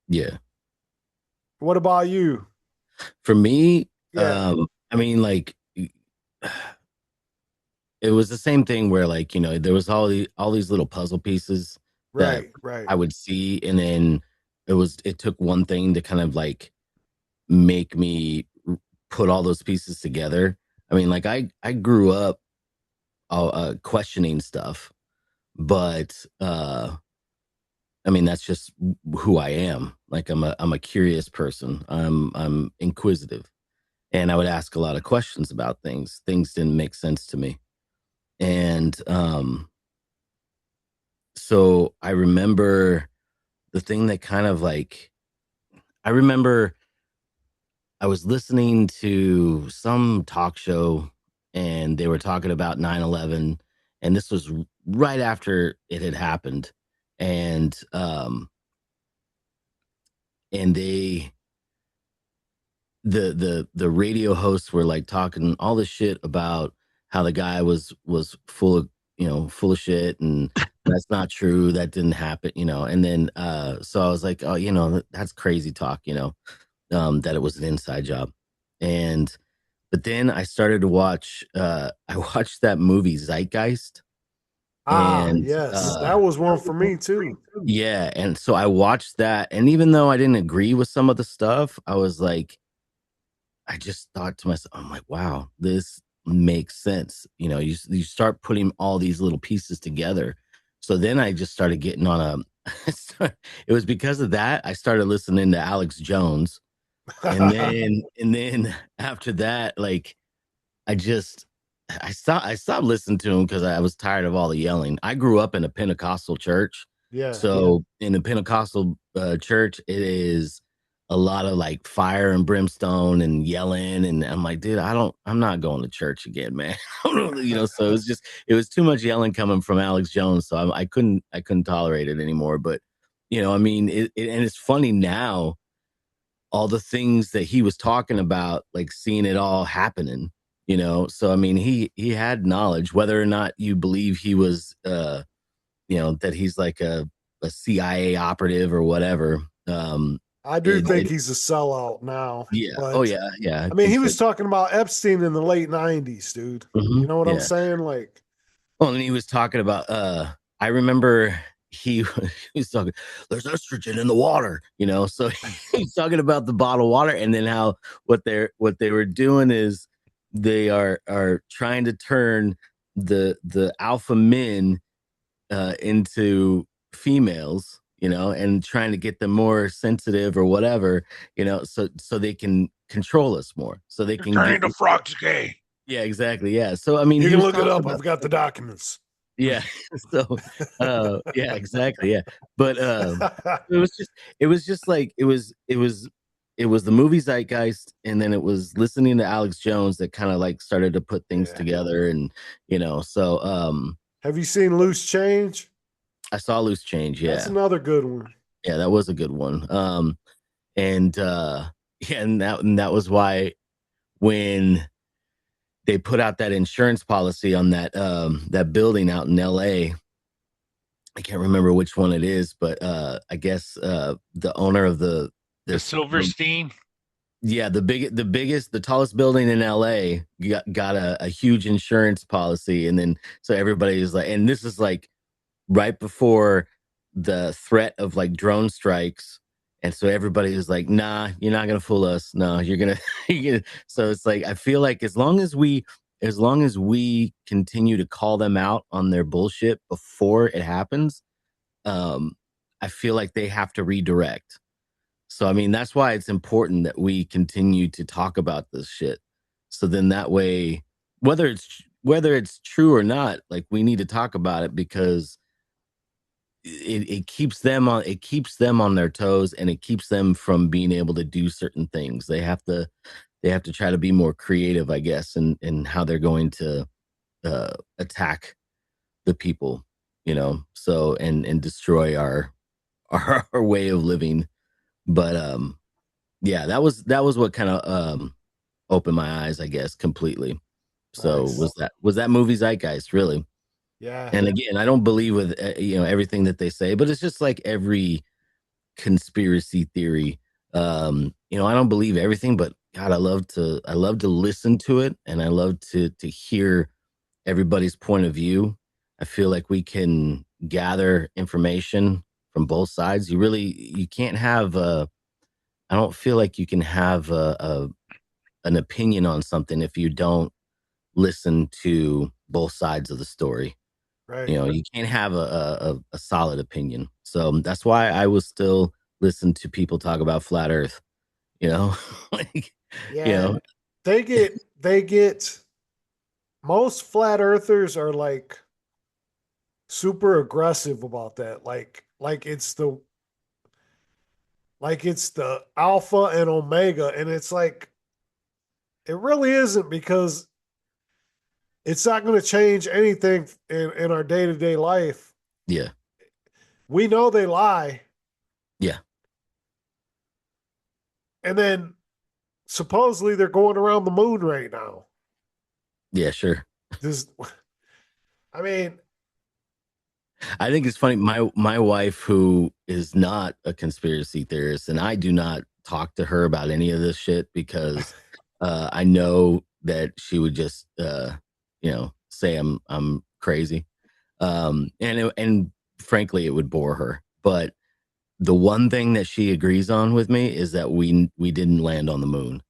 Yeah. What about you? For me, Yeah. I mean, like, it was the same thing where, like, there was all these little puzzle pieces that Right. I would see, and then it took one thing to kind of like make me put all those pieces together. I mean, like, I grew up questioning stuff, but I mean, that's just who I am. Like, I'm a curious person. I'm inquisitive, and I would ask a lot of questions about things. Things didn't make sense to me, and so I remember the thing that kind of like I remember I was listening to some talk show, and they were talking about 9/11, and this was right after it had happened, and and they the radio hosts were like talking all this shit about how the guy was full of full of shit, and that's not true, that didn't happen, and then so I was like, oh, that's crazy talk, that it was an inside job. And but then I started to watch I watched that movie Zeitgeist. And Yes. That was one for me too. yeah, and so I watched that, and even though I didn't agree with some of the stuff, I was like, I just thought to myself, I'm like, wow, this makes sense. You start putting all these little pieces together. So then I just started getting on it was because of that I started listening to Alex Jones. And then after that, like, I just I stopped listening to him because I was tired of all the yelling. I grew up in a Pentecostal church. Yeah. So in the Pentecostal church, it is a lot of like fire and brimstone and yelling. And I'm like, dude, I'm not going to church again, man. So it was too much yelling coming from Alex Jones. So I couldn't tolerate it anymore. But, I mean, and it's funny now, all the things that he was talking about, like seeing it all happening, so I mean, he had knowledge, whether or not you believe he was that he's like a CIA operative or whatever. I do think he's a sellout now. Yeah. But Oh yeah. Yeah. I mean, he think was so. talking about Epstein in the late 90s, dude. Mhm, You know what I'm yeah. saying? Like, Well, and he was talking about I remember he was talking, there's estrogen in the water, so he's talking about the bottled water, and then how what they were doing is they are trying to turn the alpha men into females, and trying to get them more sensitive or whatever, so they can control us more, so they You're can turning get. the frogs gay. Yeah, exactly. Yeah. So I mean, you he can was look it talking up. about. I've got the documents. Yeah. So yeah, exactly. Yeah. But it was just like it was the movie Zeitgeist, and then it was listening to Alex Jones that kind of like started to put things Yeah. together, and so Have you seen Loose Change? I saw Loose Change. That's Yeah. another good one. Yeah, that was a good one. And yeah, and that was why when they put out that insurance policy on that building out in LA, I can't remember which one it is, but I guess the owner of The this Silverstein. yeah, the tallest building in LA got a huge insurance policy, and then so everybody is like, and this is like right before the threat of like drone strikes, and so everybody is like, nah, you're not gonna fool us. No, you're gonna, you're gonna. So it's like, I feel like as long as we continue to call them out on their bullshit before it happens, um, I feel like they have to redirect. So I mean, that's why it's important that we continue to talk about this shit. So then that way, whether it's true or not, like, we need to talk about it, because it keeps them on their toes, and it keeps them from being able to do certain things. They have to try to be more creative, I guess, in how they're going to attack the people, so and destroy our way of living. But yeah, that was what kind of opened my eyes, I guess, completely. So Nice. was that movie Zeitgeist, really? Yeah. And again, I don't believe with everything that they say, but it's just like every conspiracy theory. I don't believe everything, but God, I love to listen to it, and I love to hear everybody's point of view. I feel like we can gather information from both sides. You can't have I don't feel like you can have an opinion on something if you don't listen to both sides of the story. Right. You know, you can't have a solid opinion. So that's why I will still listen to people talk about flat Earth. You know, like you Yeah. know, They get most flat earthers are like super aggressive about that. Like it's the alpha and omega. And it's like it really isn't because it's not going to change anything in our day-to-day life. yeah, We know they lie. yeah, And then supposedly they're going around the moon right now. yeah, sure. This I mean, I think it's funny. My wife, who is not a conspiracy theorist, and I do not talk to her about any of this shit because I know that she would just say I'm crazy, and frankly, it would bore her. But the one thing that she agrees on with me is that we didn't land on the moon.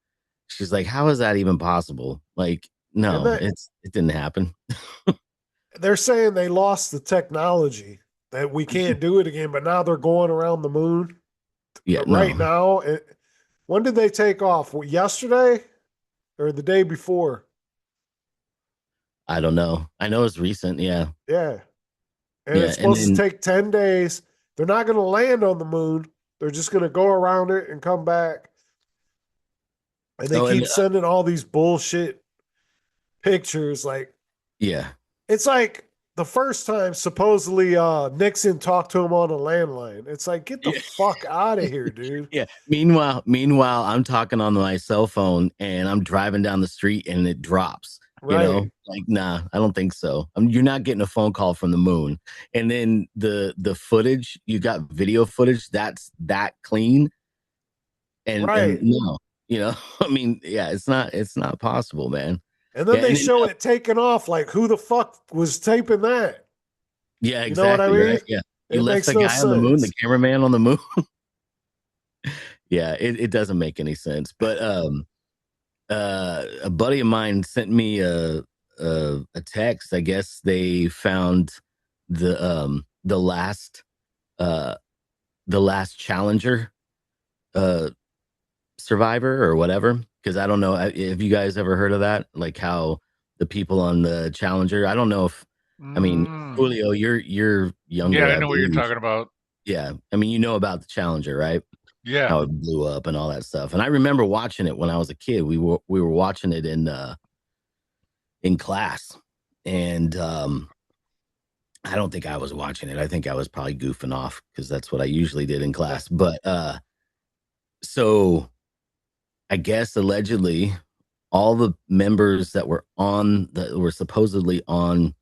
She's like, "How is that even possible?" Like, and no, that it didn't happen. they're saying they lost the technology that we can't do it again, but now they're going around the moon. Yeah, But right no, now, when did they take off? Yesterday or the day before? I don't know. I know it's recent. Yeah. Yeah. And Yeah, it's and supposed to then take 10 days. They're not going to land on the moon. They're just going to go around it and come back. And they oh, and keep sending all these bullshit pictures. Like, yeah, it's like the first time supposedly Nixon talked to him on a landline. It's like, get the yeah, fuck out of here, dude. yeah. Meanwhile, I'm talking on my cell phone and I'm driving down the street and it drops. You know, Right. like nah, I don't think so. You're not getting a phone call from the moon. And then the footage, you got video footage that's that clean, and Right. no, I mean, yeah, it's not possible, man. And then Yeah, they and then, show it taken off. Like, who the fuck was taping that? yeah, You know what I exactly, mean? right. Yeah, you It left makes the no guy on the moon, the sense. cameraman on the moon. Yeah, it doesn't make any sense. But a buddy of mine sent me a text. I guess they found the uh the last Challenger uh survivor or whatever. Because I don't know, have you guys ever heard of that? Like how the people on the Challenger. I don't know if, I mean, Mm. Julio, you're Yeah, younger, I I know what you're believe. talking about. Yeah, I mean, you know about the Challenger, right? Yeah. How it blew up and all that stuff. And I remember watching it when I was a kid. We were watching it in class. And I don't think I was watching it. I think I was probably goofing off because that's what I usually did in class. But so I guess allegedly all the members that were supposedly on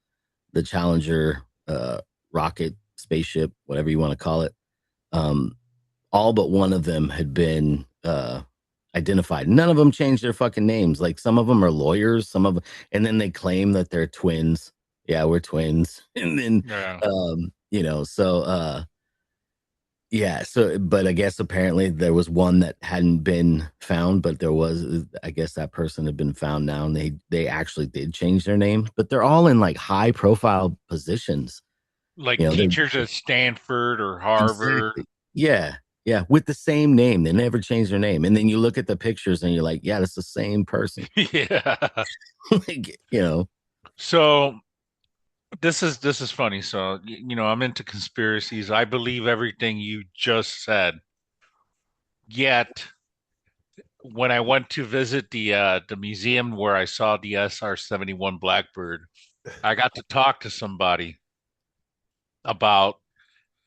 the Challenger rocket, spaceship, whatever you want to call it, um, all but one of them had been identified. None of them changed their fucking names. Like some of them are lawyers, and then they claim that they're twins. Yeah, we're twins. And then, Yeah. so yeah. So, but I guess apparently there was one that hadn't been found, but I guess that person had been found now, and they actually did change their name, but they're all in like high profile positions. Like They're teachers at Stanford or Harvard. exactly. Yeah. Yeah. With the same name. They never changed their name. And then you look at the pictures and you're like, yeah, that's the same person. Yeah. Like. So this is funny. So I'm into conspiracies. I believe everything you just said. Yet when I went to visit the museum where I saw the SR-71 Blackbird, I got to talk to somebody about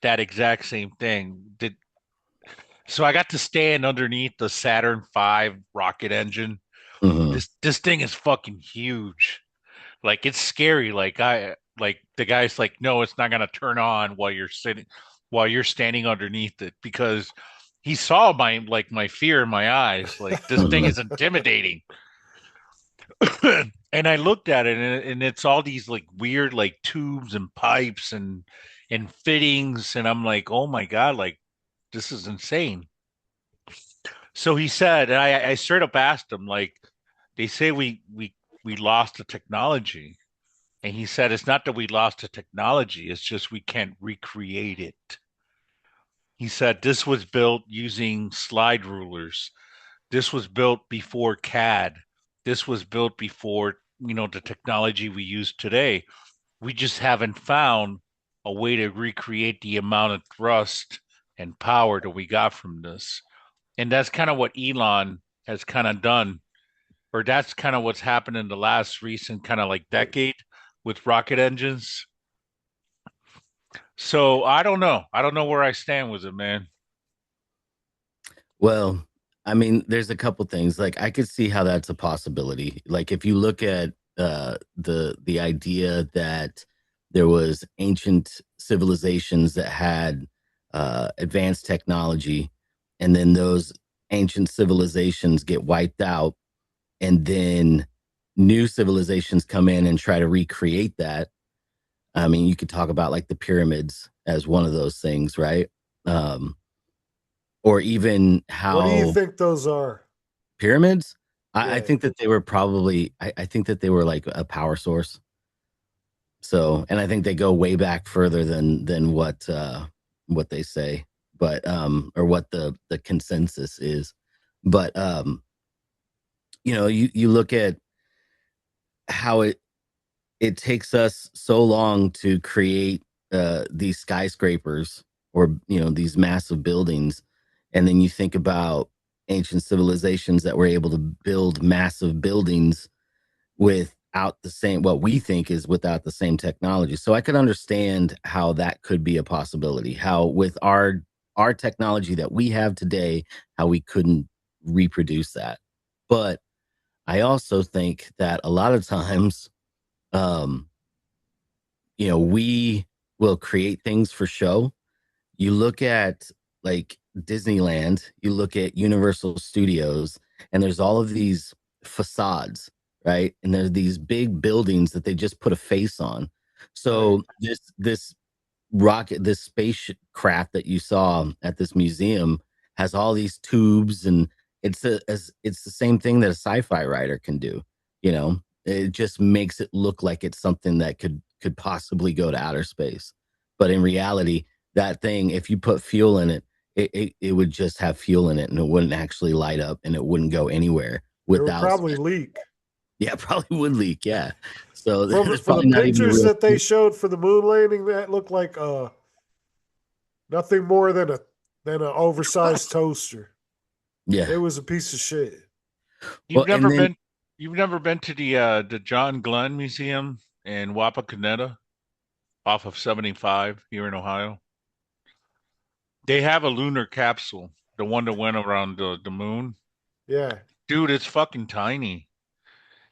that exact same thing. So I got to stand underneath the Saturn V rocket engine. Mhm. This thing is fucking huge. Like it's scary. Like the guy's like, no, it's not gonna turn on while you're standing underneath it because he saw my fear in my eyes. Like this thing is intimidating. And I looked at it, and it's all these like weird like tubes and pipes and fittings, and I'm like, oh my god, like this is insane. So he said, and I straight up asked him, like, they say we lost the technology, and he said it's not that we lost the technology, it's just we can't recreate it. He said this was built using slide rulers. This was built before CAD. This was built before, the technology we use today. We just haven't found a way to recreate the amount of thrust and power that we got from this. And that's kind of what Elon has kind of done, or that's kind of what's happened in the last recent kind of like decade with rocket engines. So I don't know. I don't know where I stand with it, man. Well, I mean, there's a couple things. Like I could see how that's a possibility. Like if you look at the idea that there was ancient civilizations that had advanced technology, and then those ancient civilizations get wiped out, and then new civilizations come in and try to recreate that. I mean, you could talk about like the pyramids as one of those things, right? Um, or even What do you how think those are? pyramids. I Yeah. think that they were probably. I think that they were like a power source. So, and I think they go way back further than what they say, but or what the consensus is. But you look at how it takes us so long to create these skyscrapers, or these massive buildings, and then you think about ancient civilizations that were able to build massive buildings without the same, what we think is without the same technology. So I could understand how that could be a possibility, how with our technology that we have today, how we couldn't reproduce that. But I also think that a lot of times, um we will create things for show. You look at like Disneyland, you look at Universal Studios, and there's all of these facades, right? And there's these big buildings that they just put a face on. So this rocket, this spacecraft that you saw at this museum has all these tubes, and it's the same thing that a sci-fi writer can do. It just makes it look like it's something that could possibly go to outer space, but in reality, that thing, if you put fuel in it, it would just have fuel in it, and it wouldn't actually light up, and it wouldn't go anywhere It would without. probably leak. Yeah, probably would leak. Yeah, so From there's for the probably not even a pictures real. that they showed for the moon landing, that looked like nothing more than an oversized toaster. Yeah. It was a piece of shit. You've Well, and never then been you've never been to the John Glenn Museum in Wapakoneta off of 75 here in Ohio. They have a lunar capsule, the one that went around the moon. Yeah. Dude, it's fucking tiny.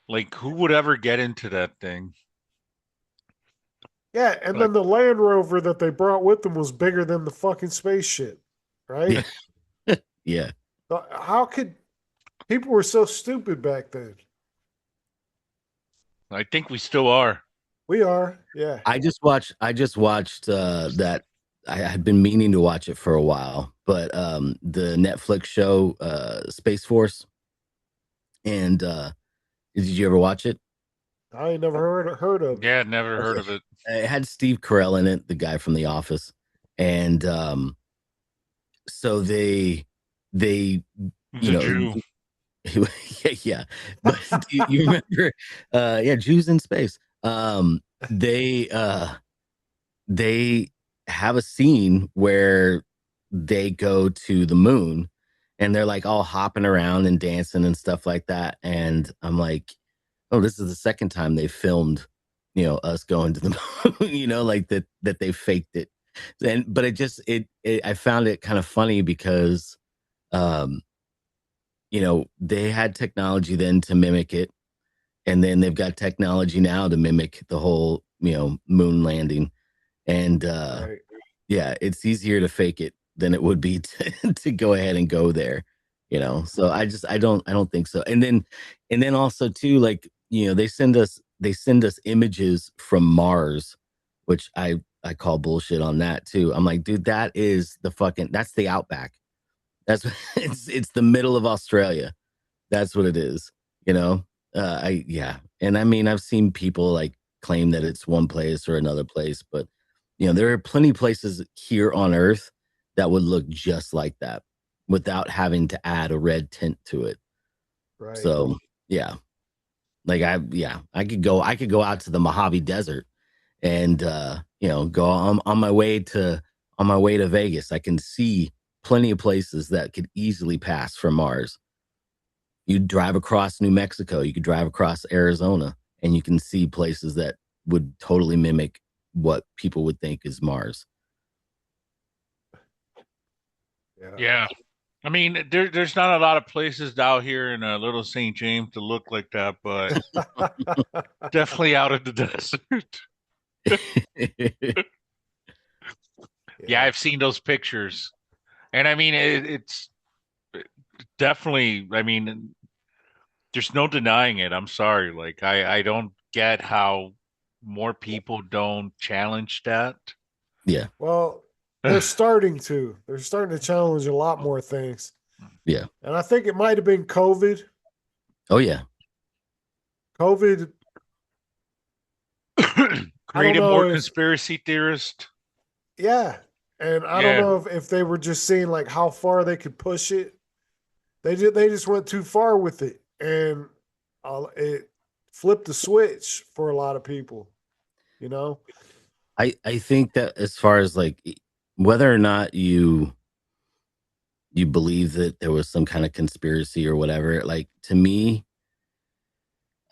Like who would ever get into that thing? Yeah, and Like then the Land Rover that they brought with them was bigger than the fucking spaceship, right? yeah, yeah. How could people were so stupid back then? I think we still are. We are, yeah. I just watched that. I had been meaning to watch it for a while, but the Netflix show Space Force, and did you ever watch it? I ain't never heard of it. Yeah, never heard of it. It had Steve Carell in it, the guy from The Office, and so they He's a Jew. yeah, yeah. But you remember, yeah, Jews in space. They have a scene where they go to the moon, and they're like all hopping around and dancing and stuff like that. And I'm like, oh, this is the second time they filmed, us going to the moon, like that they faked it. But it just I found it kind of funny because um they had technology then to mimic it, and then they've got technology now to mimic the whole moon landing, and Right. yeah, it's easier to fake it than it would be to go ahead and go there, so I don't think so. And then also too, like, they send us images from Mars, which I call bullshit on that too. I'm like, dude, that's the outback. That's it's the middle of Australia. That's what it is, you know. And I mean, I've seen people like claim that it's one place or another place, but there are plenty of places here on Earth that would look just like that without having to add a red tint to it. Right. So yeah, like I could go out to the Mojave Desert and go on my way to Vegas. I can see plenty of places that could easily pass for Mars. You drive across New Mexico, you could drive across Arizona, and you can see places that would totally mimic what people would think is Mars. Yeah. I mean, there's not a lot of places out here in Little St. James to look like that, but definitely out of the desert. Yeah, I've seen those pictures. And I mean, it's definitely, I mean, there's no denying it. I'm sorry. Like, I don't get how more people don't challenge that. Yeah. Well, they're starting to. They're starting to challenge a lot more things. Yeah. And I think it might have been COVID. Oh, yeah. COVID created more if, conspiracy theorists. Yeah. And I don't know if they were just seeing like how far they could push it. They just went too far with it, and it flipped the switch for a lot of people. I think that as far as like whether or not you believe that there was some kind of conspiracy or whatever, like, to me,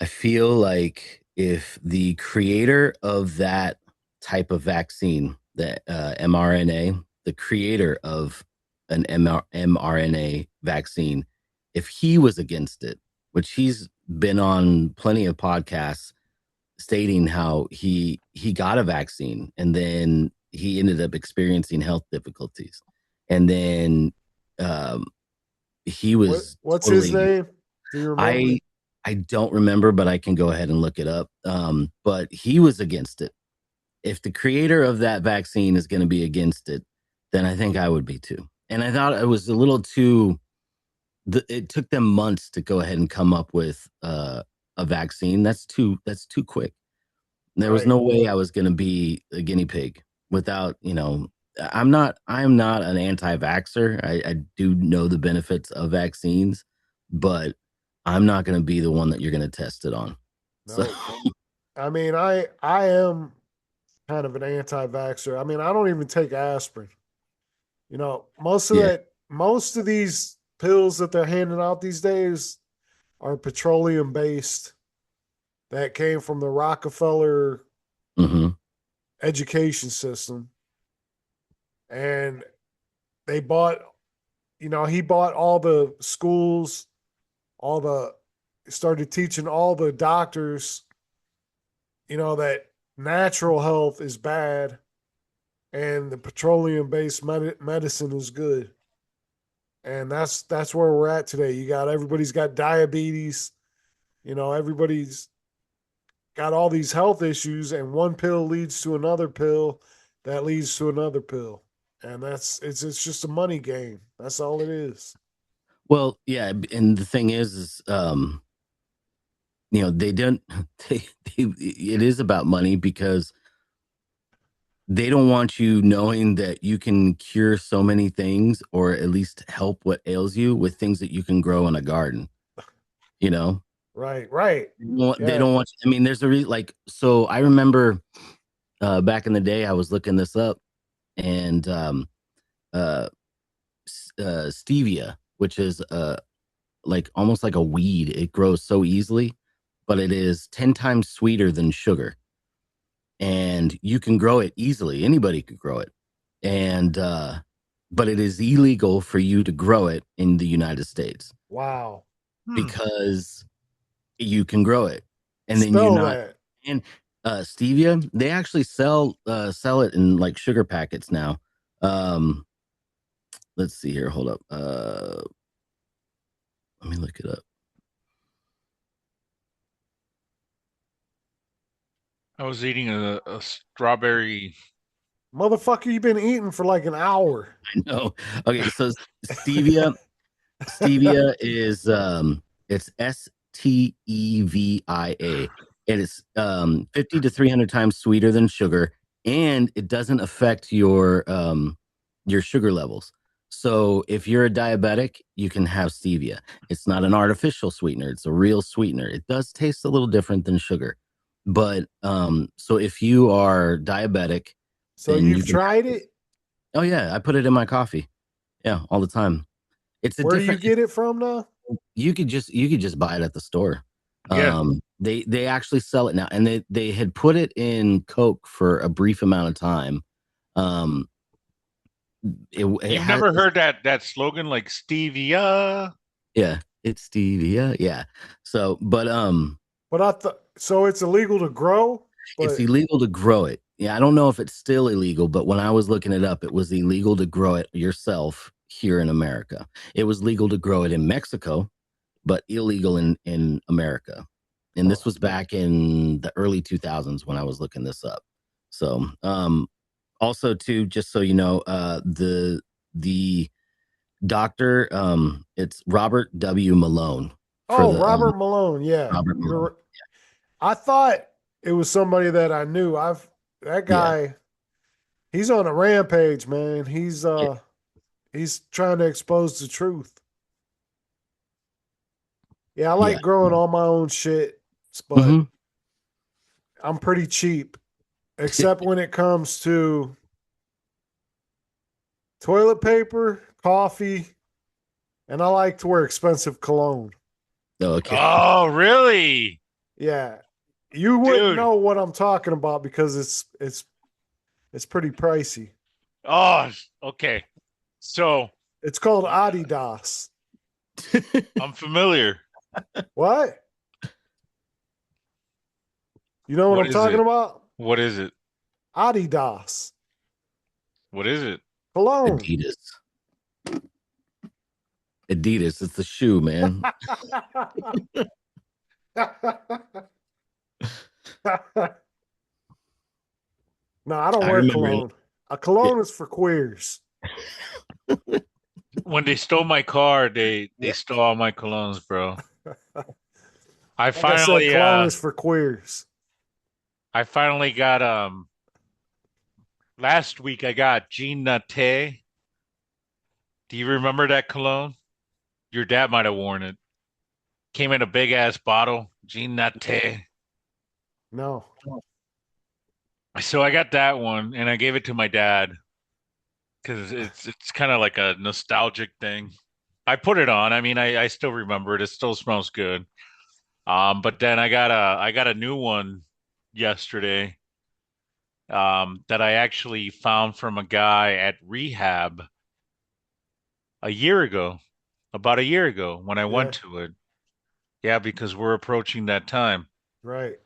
I feel like if the creator of that type of vaccine, the mRNA, the creator of an mRNA vaccine, if he was against it, which he's been on plenty of podcasts stating how he got a vaccine and then he ended up experiencing health difficulties, and then he was what's totally, his name? Do you remember? I don't remember, but I can go ahead and look it up. But he was against it. If the creator of that vaccine is going to be against it, then I think I would be too. And I thought it was a little too. It took them months to go ahead and come up with a vaccine. That's too quick. There was no way I was going to be a guinea pig without, I'm not an anti-vaxxer. I do know the benefits of vaccines, but I'm not going to be the one that you're going to test it on. No. So, I mean, I am kind of an anti-vaxxer. I mean, I don't even take aspirin. Most of these pills that they're handing out these days are petroleum based. That came from the Rockefeller education system. And they bought, he bought all the schools, started teaching all the doctors, that natural health is bad and the petroleum based medicine is good. And that's where we're at today. Everybody's got diabetes, everybody's got all these health issues, and one pill leads to another pill that leads to another pill. And it's just a money game. That's all it is. well, yeah. And the thing is they don't, it is about money because they don't want you knowing that you can cure so many things, or at least help what ails you with things that you can grow in a garden, Right. They don't want you, I mean, there's a reason. Like, so I remember back in the day, I was looking this up, and stevia, which is like almost like a weed. It grows so easily, but it is 10 times sweeter than sugar. And you can grow it easily. Anybody could grow it. And but it is illegal for you to grow it in the United States. Wow. Because you can grow it. And then Spell that. And stevia, they actually sell it in like sugar packets now. let's see here. Hold up. Let me look it up. I was eating a strawberry. Motherfucker, you've been eating for like an hour. I know. Okay, so stevia is it's stevia, and it's 50 to 300 times sweeter than sugar, and it doesn't affect your sugar levels. So if you're a diabetic, you can have stevia. It's not an artificial sweetener, it's a real sweetener. It does taste a little different than sugar. But so if you are diabetic, So then you you've can tried it? Oh yeah, I put it in my coffee. Yeah, all the time. It's a Where do you different. get it from now? You could just buy it at the store. Yeah. They actually sell it now, and they had put it in Coke for a brief amount of time. Um, it You've has never heard that slogan like stevia? yeah, it's stevia. Yeah. So, But I thought so. It's illegal to grow, it's but illegal to grow it. Yeah, I don't know if it's still illegal, but when I was looking it up, it was illegal to grow it yourself here in America. It was legal to grow it in Mexico, but illegal in America. And this was back in the early 2000s when I was looking this up. So, also too, just so you know, the doctor, it's Robert W. Malone for oh, the Robert Malone. Yeah, Robert Malone. I thought it was somebody that I knew. That Yeah. guy. He's on a rampage, man. He's trying to expose the truth. Yeah, I like Yeah. growing all my own shit, but Mhm. I'm pretty cheap, except when it comes to toilet paper, coffee, and I like to wear expensive cologne. Okay. Oh, really? Yeah. You wouldn't Dude. know what I'm talking about because it's pretty pricey. Oh, okay. So It's called Adidas. I'm familiar. What? You know what I'm What is talking it? about? What is it? Adidas. What is it? Cologne. Adidas. Adidas. It's the shoe, man. No, I don't I wear remember. cologne. A cologne is for queers. When they stole my car, they stole all my colognes, bro. I Like I said, finally cologne is for queers. I finally got last week I got Jean Naté. Do you remember that cologne? Your dad might have worn it. Came in a big ass bottle, Jean Naté. No. So I got that one and I gave it to my dad because it's kind of like a nostalgic thing. I put it on. I mean, I still remember it. It still smells good. But then I got a new one yesterday. That I actually found from a guy at rehab a year ago, about a year ago when I went Yeah. to it. Yeah, because we're approaching that time. Right.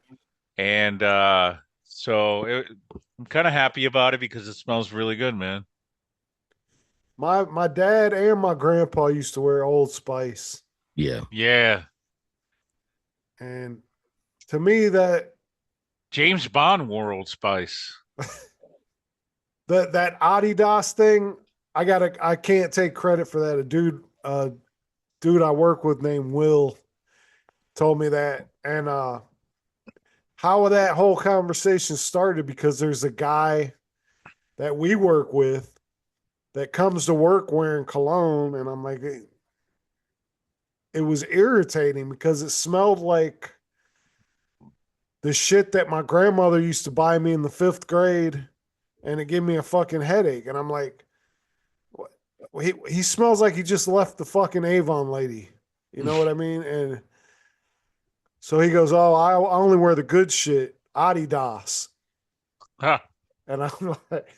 And I'm kind of happy about it because it smells really good, man. My dad and my grandpa used to wear Old Spice. Yeah. Yeah. And to me that James Bond wore Old Spice. that Adidas thing, I can't take credit for that. A dude I work with named Will told me that. And how that whole conversation started because there's a guy that we work with that comes to work wearing cologne, and I'm like, it was irritating because it smelled like the shit that my grandmother used to buy me in the 5th grade, and it gave me a fucking headache. And I'm like, he smells like he just left the fucking Avon lady. You know what I mean? And so he goes, "Oh, I only wear the good shit, Adidas." Huh. And I'm like,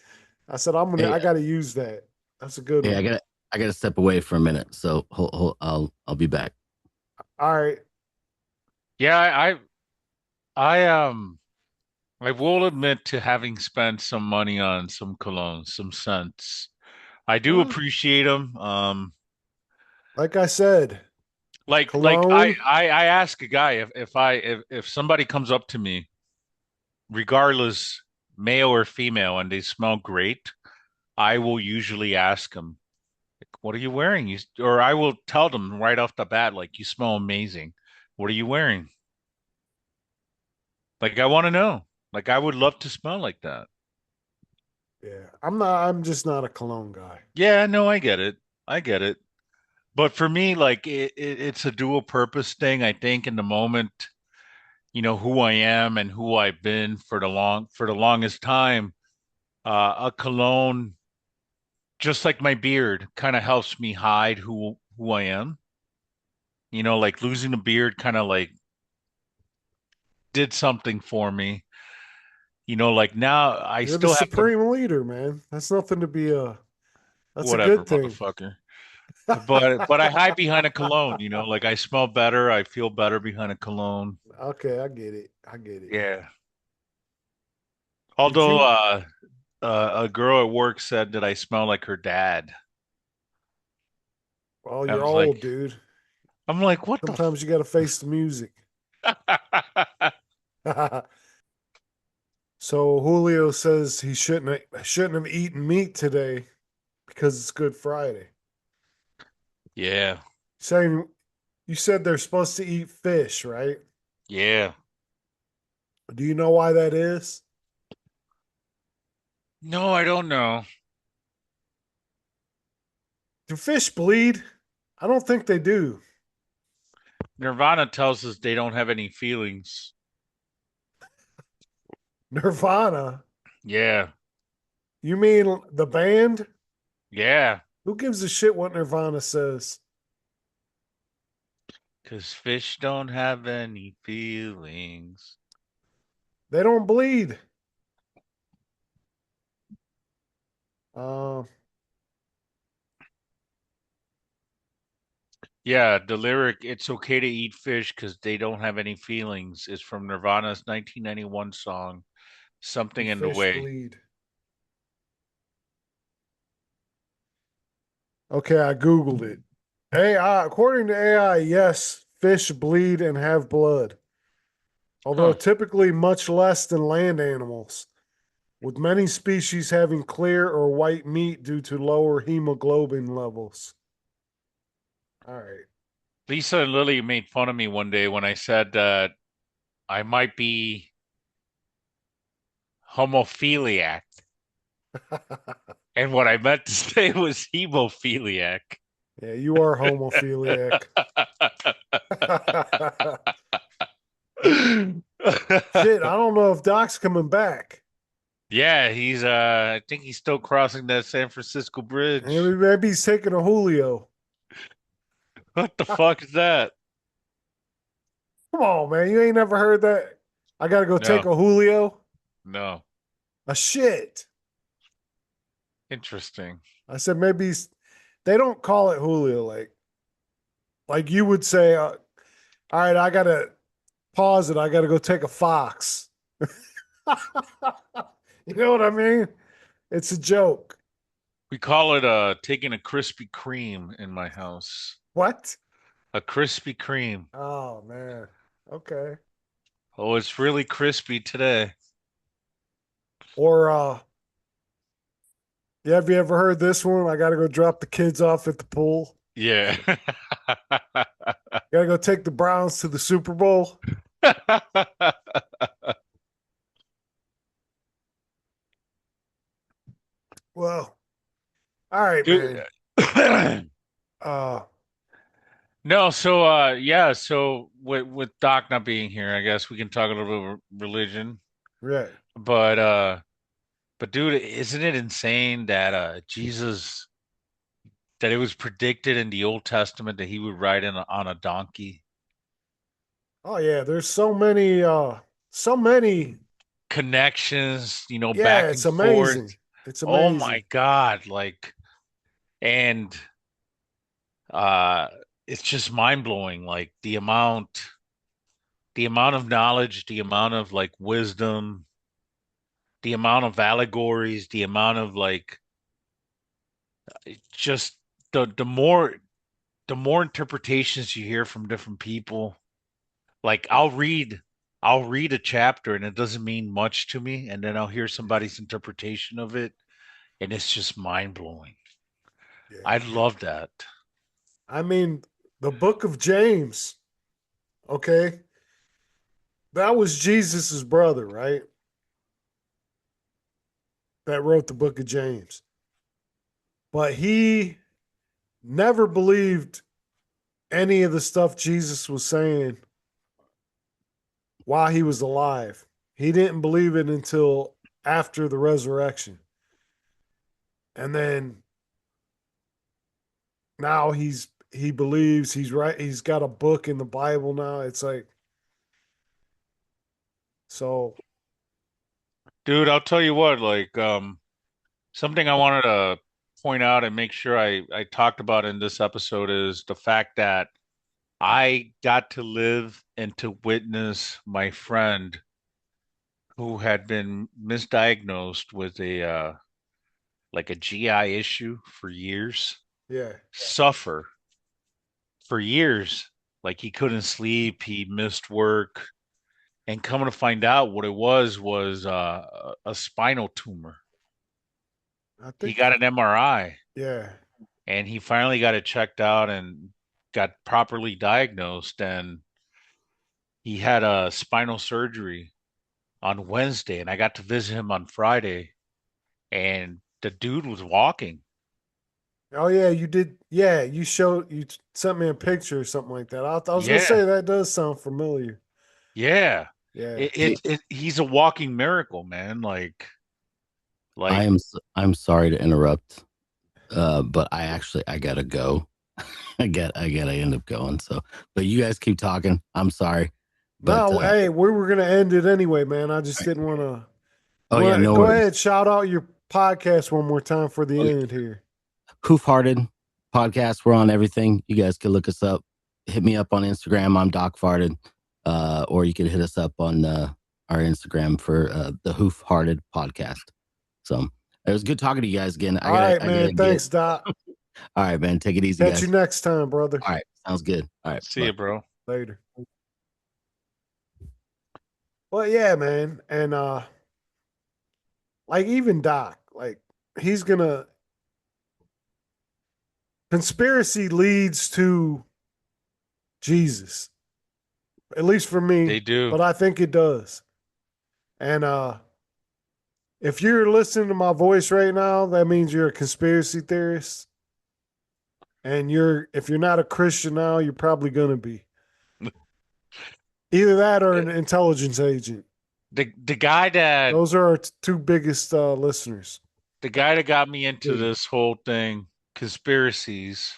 I said, Hey, I got to use that. That's a good hey, one. I gotta step away for a minute. So I'll be back. All right. Yeah, I I will admit to having spent some money on some cologne, some scents. I do Well, appreciate them. like I said, Like cologne. I ask a guy if somebody comes up to me, regardless male or female, and they smell great, I will usually ask them, "What are you wearing?" Or I will tell them right off the bat, like, "You smell amazing. What are you wearing?" Like, I want to know. Like, I would love to smell like that. Yeah, I'm not. I'm just not a cologne guy. Yeah, no, I get it. I get it. But for me, like, it's a dual purpose thing. I think in the moment, who I am and who I've been for the longest time. A cologne, just like my beard, kind of helps me hide who I am. Like losing a beard kind of like did something for me. Like now I You're the still have to supreme leader, man. That's nothing to be a. That's a whatever, good thing. motherfucker. But I hide behind a cologne, like I smell better, I feel better behind a cologne. Okay, I get it. I get it. Yeah. Did Although you? a girl at work said that I smell like her dad. Well, I you're was like, old, dude. what the Sometimes you got to face the music. So Julio says he shouldn't have eaten meat today because it's Good Friday. Yeah. Saying you said they're supposed to eat fish, right? Yeah. Do you know why that is? No, I don't know. Do fish bleed? I don't think they do. Nirvana tells us they don't have any feelings. Nirvana? Yeah. You mean the band? Yeah. Who gives a shit what Nirvana says? Because fish don't have any feelings. They don't bleed. Uh, Yeah, the lyric, "It's okay to eat fish because they don't have any feelings," is from Nirvana's 1991 song, do Something in the fish Way. bleed? Okay, I Googled it. AI, according to AI, yes, fish bleed and have blood, although Huh. typically much less than land animals, with many species having clear or white meat due to lower hemoglobin levels. All right. Lisa and Lily made fun of me one day when I said that I might be homophiliac. And what I meant to say was hemophiliac. Yeah, you are homophiliac. Shit, I don't know if Doc's coming back. Yeah, I think he's still crossing that San Francisco Bridge. Maybe he's taking a Julio. What the fuck is that? Come on, man. You ain't never heard that? I got to go take No, a Julio? no. A shit. Interesting. I said maybe they don't call it Julio like you would say, all right, I got to pause it. I got to go take a Fox. You know what I mean? It's a joke. We call it taking a Krispy Kreme in my house. What? A Krispy Kreme. Oh, man. Okay. Oh, it's really crispy today. Or yeah, have you ever heard this one? I got to go drop the kids off at the pool. Yeah. Got to go take the Browns to the Super Bowl. Well, all right, Dude. man. Uh, No, so yeah, so with Doc not being here, I guess we can talk a little bit of religion. right. But dude, isn't it insane that Jesus, that it was predicted in the Old Testament that he would ride on a donkey? Oh yeah, there's so many. Connections, Yeah, back it's and forth. amazing. It's Oh my amazing. God, like, and uh it's just mind-blowing, like the amount of knowledge, the amount of like wisdom, the amount of allegories, the amount of like just the more the more interpretations you hear from different people, like I'll read a chapter and it doesn't mean much to me, and then I'll hear somebody's interpretation of it, and it's just mind blowing. Yeah. I love that. I mean, the book of James, okay? That was Jesus's brother, right? That wrote the book of James. But he never believed any of the stuff Jesus was saying while he was alive. He didn't believe it until after the resurrection. And then now he believes he's right. He's got a book in the Bible now. It's like, so Dude, I'll tell you what, like something I wanted to point out and make sure I talked about in this episode is the fact that I got to live and to witness my friend who had been misdiagnosed with a like a GI issue for years, yeah. suffer for years. Like he couldn't sleep, he missed work, and coming to find out what it was a spinal tumor. I He think, got an MRI yeah. and he finally got it checked out and got properly diagnosed, and he had a spinal surgery on Wednesday, and I got to visit him on Friday, and the dude was walking. Oh yeah, you did. Yeah, you sent me a picture or something like that. I was gonna Yeah, say that does sound familiar. yeah. Yeah. It he's a walking miracle, man. Like I'm sorry to interrupt, but I gotta go. I gotta end up going. So, but you guys keep talking. I'm sorry, but No, hey, we were gonna end it anyway, man. I just didn't want to. oh yeah, no Go worries. ahead, shout out your podcast one more time for the Okay. end here. Hoof Hearted podcast. We're on everything. You guys can look us up. Hit me up on Instagram. I'm Doc Farted. Or you can hit us up on our Instagram for the Hoof Hearted podcast. So it was good talking to you guys again. All right, man. Thanks, Doc. All right, man. Take it easy, Catch guys. you next time, brother. All right. Sounds good. All right. see bye. you, bro. Later. Well, yeah, man. And like even Doc, like he's gonna conspiracy leads to Jesus. At least for me, They do. but I think it does. And if you're listening to my voice right now, that means you're a conspiracy theorist. And if you're not a Christian now, you're probably gonna be. Either that or an intelligence agent. The guy that Those are our two biggest listeners. the guy that got me into Yeah. this whole thing, conspiracies,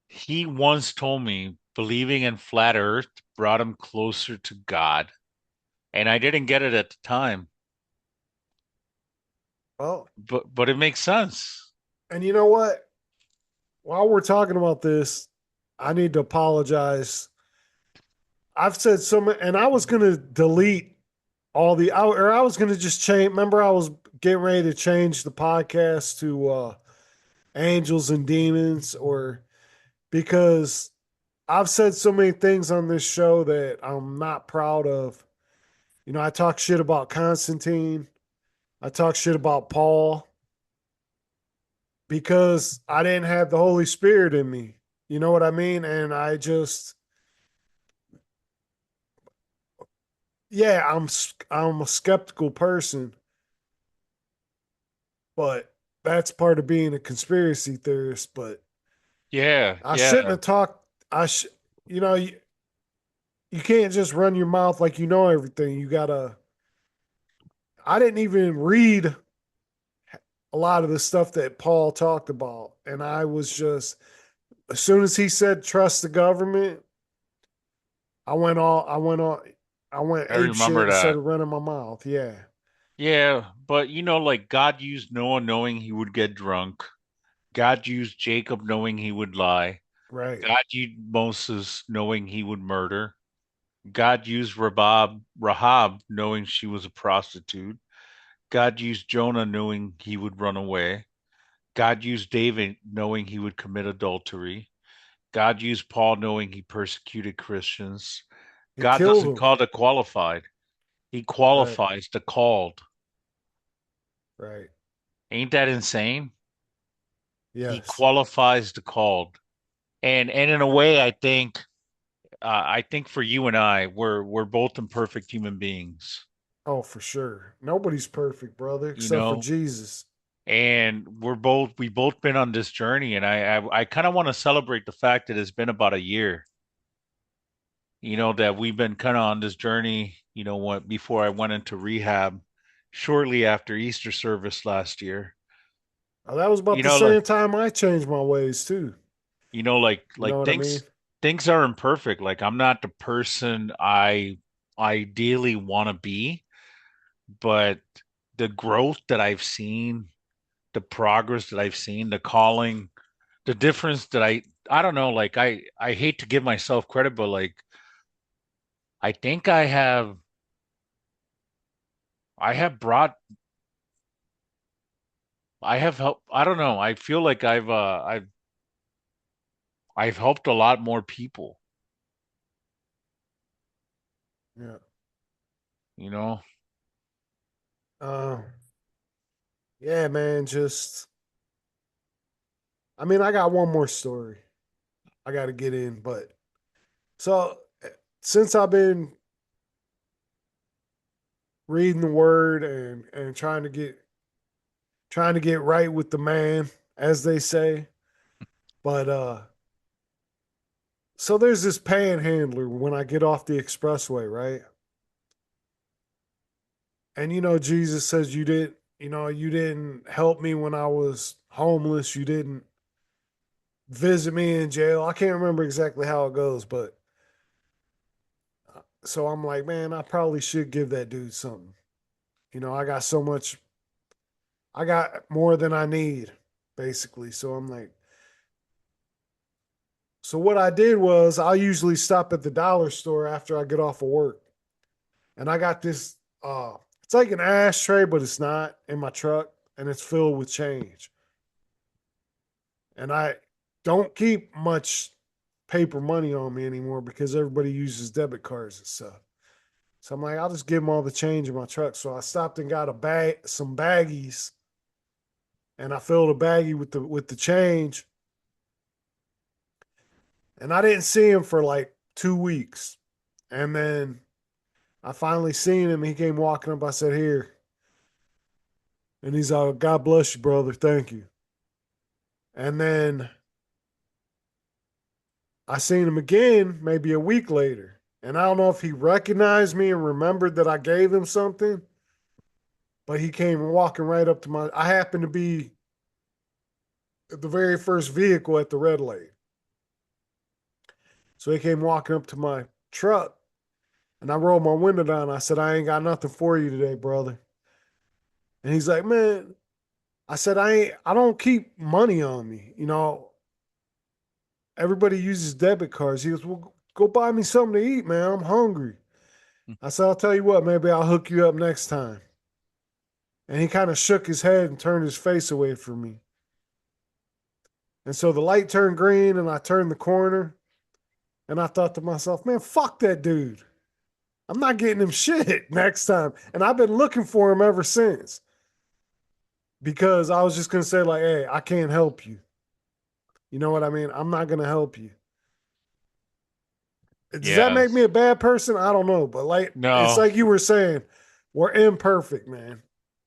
he once told me believing in flat earth brought him closer to God. And I didn't get it at the time, Well, but it makes sense. and you know what? While we're talking about this, I need to apologize. I've said so many, and I was going to delete I was going to just change. Remember, I was getting ready to change the podcast to Angels and Demons, or because I've said so many things on this show that I'm not proud of. You know, I talk shit about Constantine. I talk shit about Paul because I didn't have the Holy Spirit in me. You know what I mean? And I just, yeah, I'm a skeptical person, but that's part of being a conspiracy theorist. But Yeah, I yeah. shouldn't have talked. You know, you can't just run your mouth like you know everything. You gotta. I didn't even read a lot of the stuff that Paul talked about, and I was just as soon as he said trust the government, I went all I went I ape shit remember and that. started running my mouth. Yeah, Yeah, but like God used Noah knowing he would get drunk. God used Jacob knowing he would lie. right. God used Moses knowing he would murder. God used Rahab knowing she was a prostitute. God used Jonah knowing he would run away. God used David knowing he would commit adultery. God used Paul knowing he persecuted Christians. He God killed doesn't him. call the qualified. He Right. qualifies the called. Right. Ain't that insane? He Yes. qualifies the called. And in a way, I think for you and I, we're both imperfect human beings, Oh, for sure. Nobody's perfect, brother, you except for know, Jesus. and we both been on this journey, and I kind of want to celebrate the fact that it's been about a year, that we've been kind of on this journey, what before I went into rehab, shortly after Easter service last year, That was about the like same time I changed my ways too. You know like what I mean? things are imperfect. Like I'm not the person I ideally want to be, but the growth that I've seen, the progress that I've seen, the calling, the difference that I don't know, like I hate to give myself credit, but like I think I have brought I have helped. I don't know. I feel like I've helped a lot more people, Yeah. you know. Uh, yeah, man. I mean, I got one more story I got to get in, but so since I've been reading the word and trying to get right with the man, as they say, but so there's this panhandler when I get off the expressway, right? And Jesus says you didn't help me when I was homeless. You didn't visit me in jail. I can't remember exactly how it goes, but so I'm like, man, I probably should give that dude something. I got so much, I got more than I need, basically. So I'm like, so what I did was I usually stop at the dollar store after I get off of work. And I got this, it's like an ashtray, but it's not in my truck and it's filled with change. And I don't keep much paper money on me anymore because everybody uses debit cards and stuff. So I'm like, I'll just give them all the change in my truck. So I stopped and got some baggies, and I filled a baggie with the change. And I didn't see him for like 2 weeks. And then I finally seen him. He came walking up. I said, "Here." And he's like, "God bless you, brother. Thank you." And then I seen him again maybe a week later. And I don't know if he recognized me and remembered that I gave him something, but he came walking right up to I happened to be the very first vehicle at the red light. So he came walking up to my truck and I rolled my window down. I said, "I ain't got nothing for you today, brother." And he's like, "Man," I said, I don't keep money on me. Everybody uses debit cards." He goes, "Well, go buy me something to eat, man. I'm hungry." I said, "I'll tell you what, maybe I'll hook you up next time." And he kind of shook his head and turned his face away from me. And so the light turned green and I turned the corner and I thought to myself, man, fuck that dude. I'm not getting him shit next time. And I've been looking for him ever since because I was just going to say, like, hey, I can't help you. You know what I mean? I'm not going to help you. Does that make me Yes. a bad person? I don't know. But like, it's No. like you were saying, we're imperfect, man.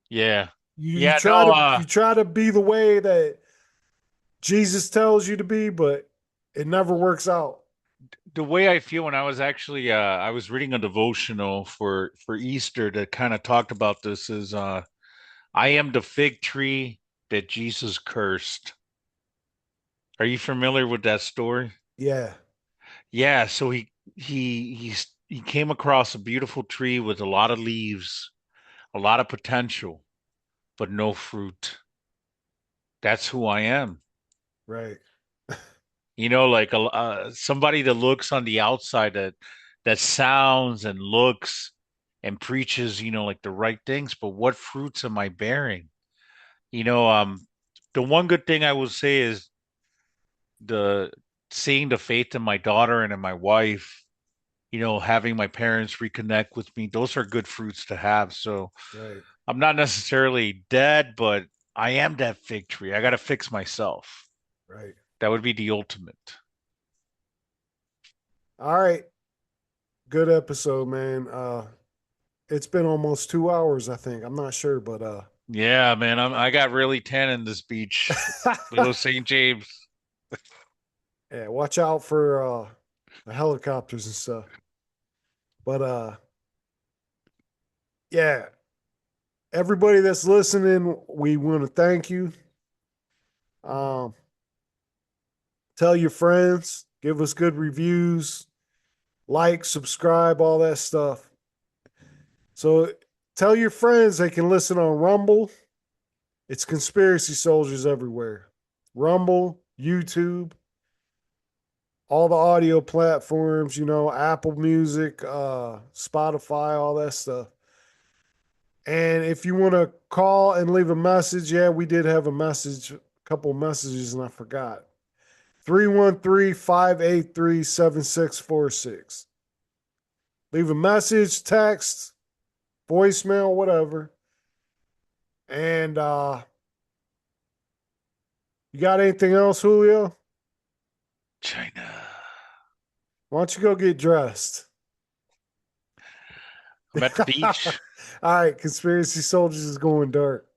Yeah. You Yeah. try No. to you try to be the way that Jesus tells you to be, but it never works out. The way I feel when I was reading a devotional for Easter that kind of talked about this is I am the fig tree that Jesus cursed. Are you familiar with that story? Yeah, Yeah, so he came across a beautiful tree with a lot of leaves, a lot of potential, but no fruit. That's who I am. right. Like somebody that looks on the outside that sounds and looks and preaches, like the right things, but what fruits am I bearing? You know, um The one good thing I will say is the seeing the faith in my daughter and in my wife, having my parents reconnect with me, those are good fruits to have. So Right. I'm not necessarily dead, but I am that fig tree. I got to fix myself. Right. That would be the ultimate. All right. Good episode, man. It's been almost 2 hours, I think. I'm not sure, but Yeah, man, I got really tan in this beach, little St. James. yeah, watch out for the helicopters and stuff. But yeah, everybody that's listening, we want to thank you. Um, tell your friends, give us good reviews, like, subscribe, all that stuff. So tell your friends they can listen on Rumble. It's Conspiracy Soldiers everywhere. Rumble, YouTube, all the audio platforms, Apple Music, Spotify, all that stuff. And if you want to call and leave a message, yeah, we did have a couple messages, and I forgot. 313-583-7646. Leave a message, text, voicemail, whatever. And you got anything else, Julio? China. Why don't you go get dressed? I'm at the beach. All right, Conspiracy Soldiers is going dark.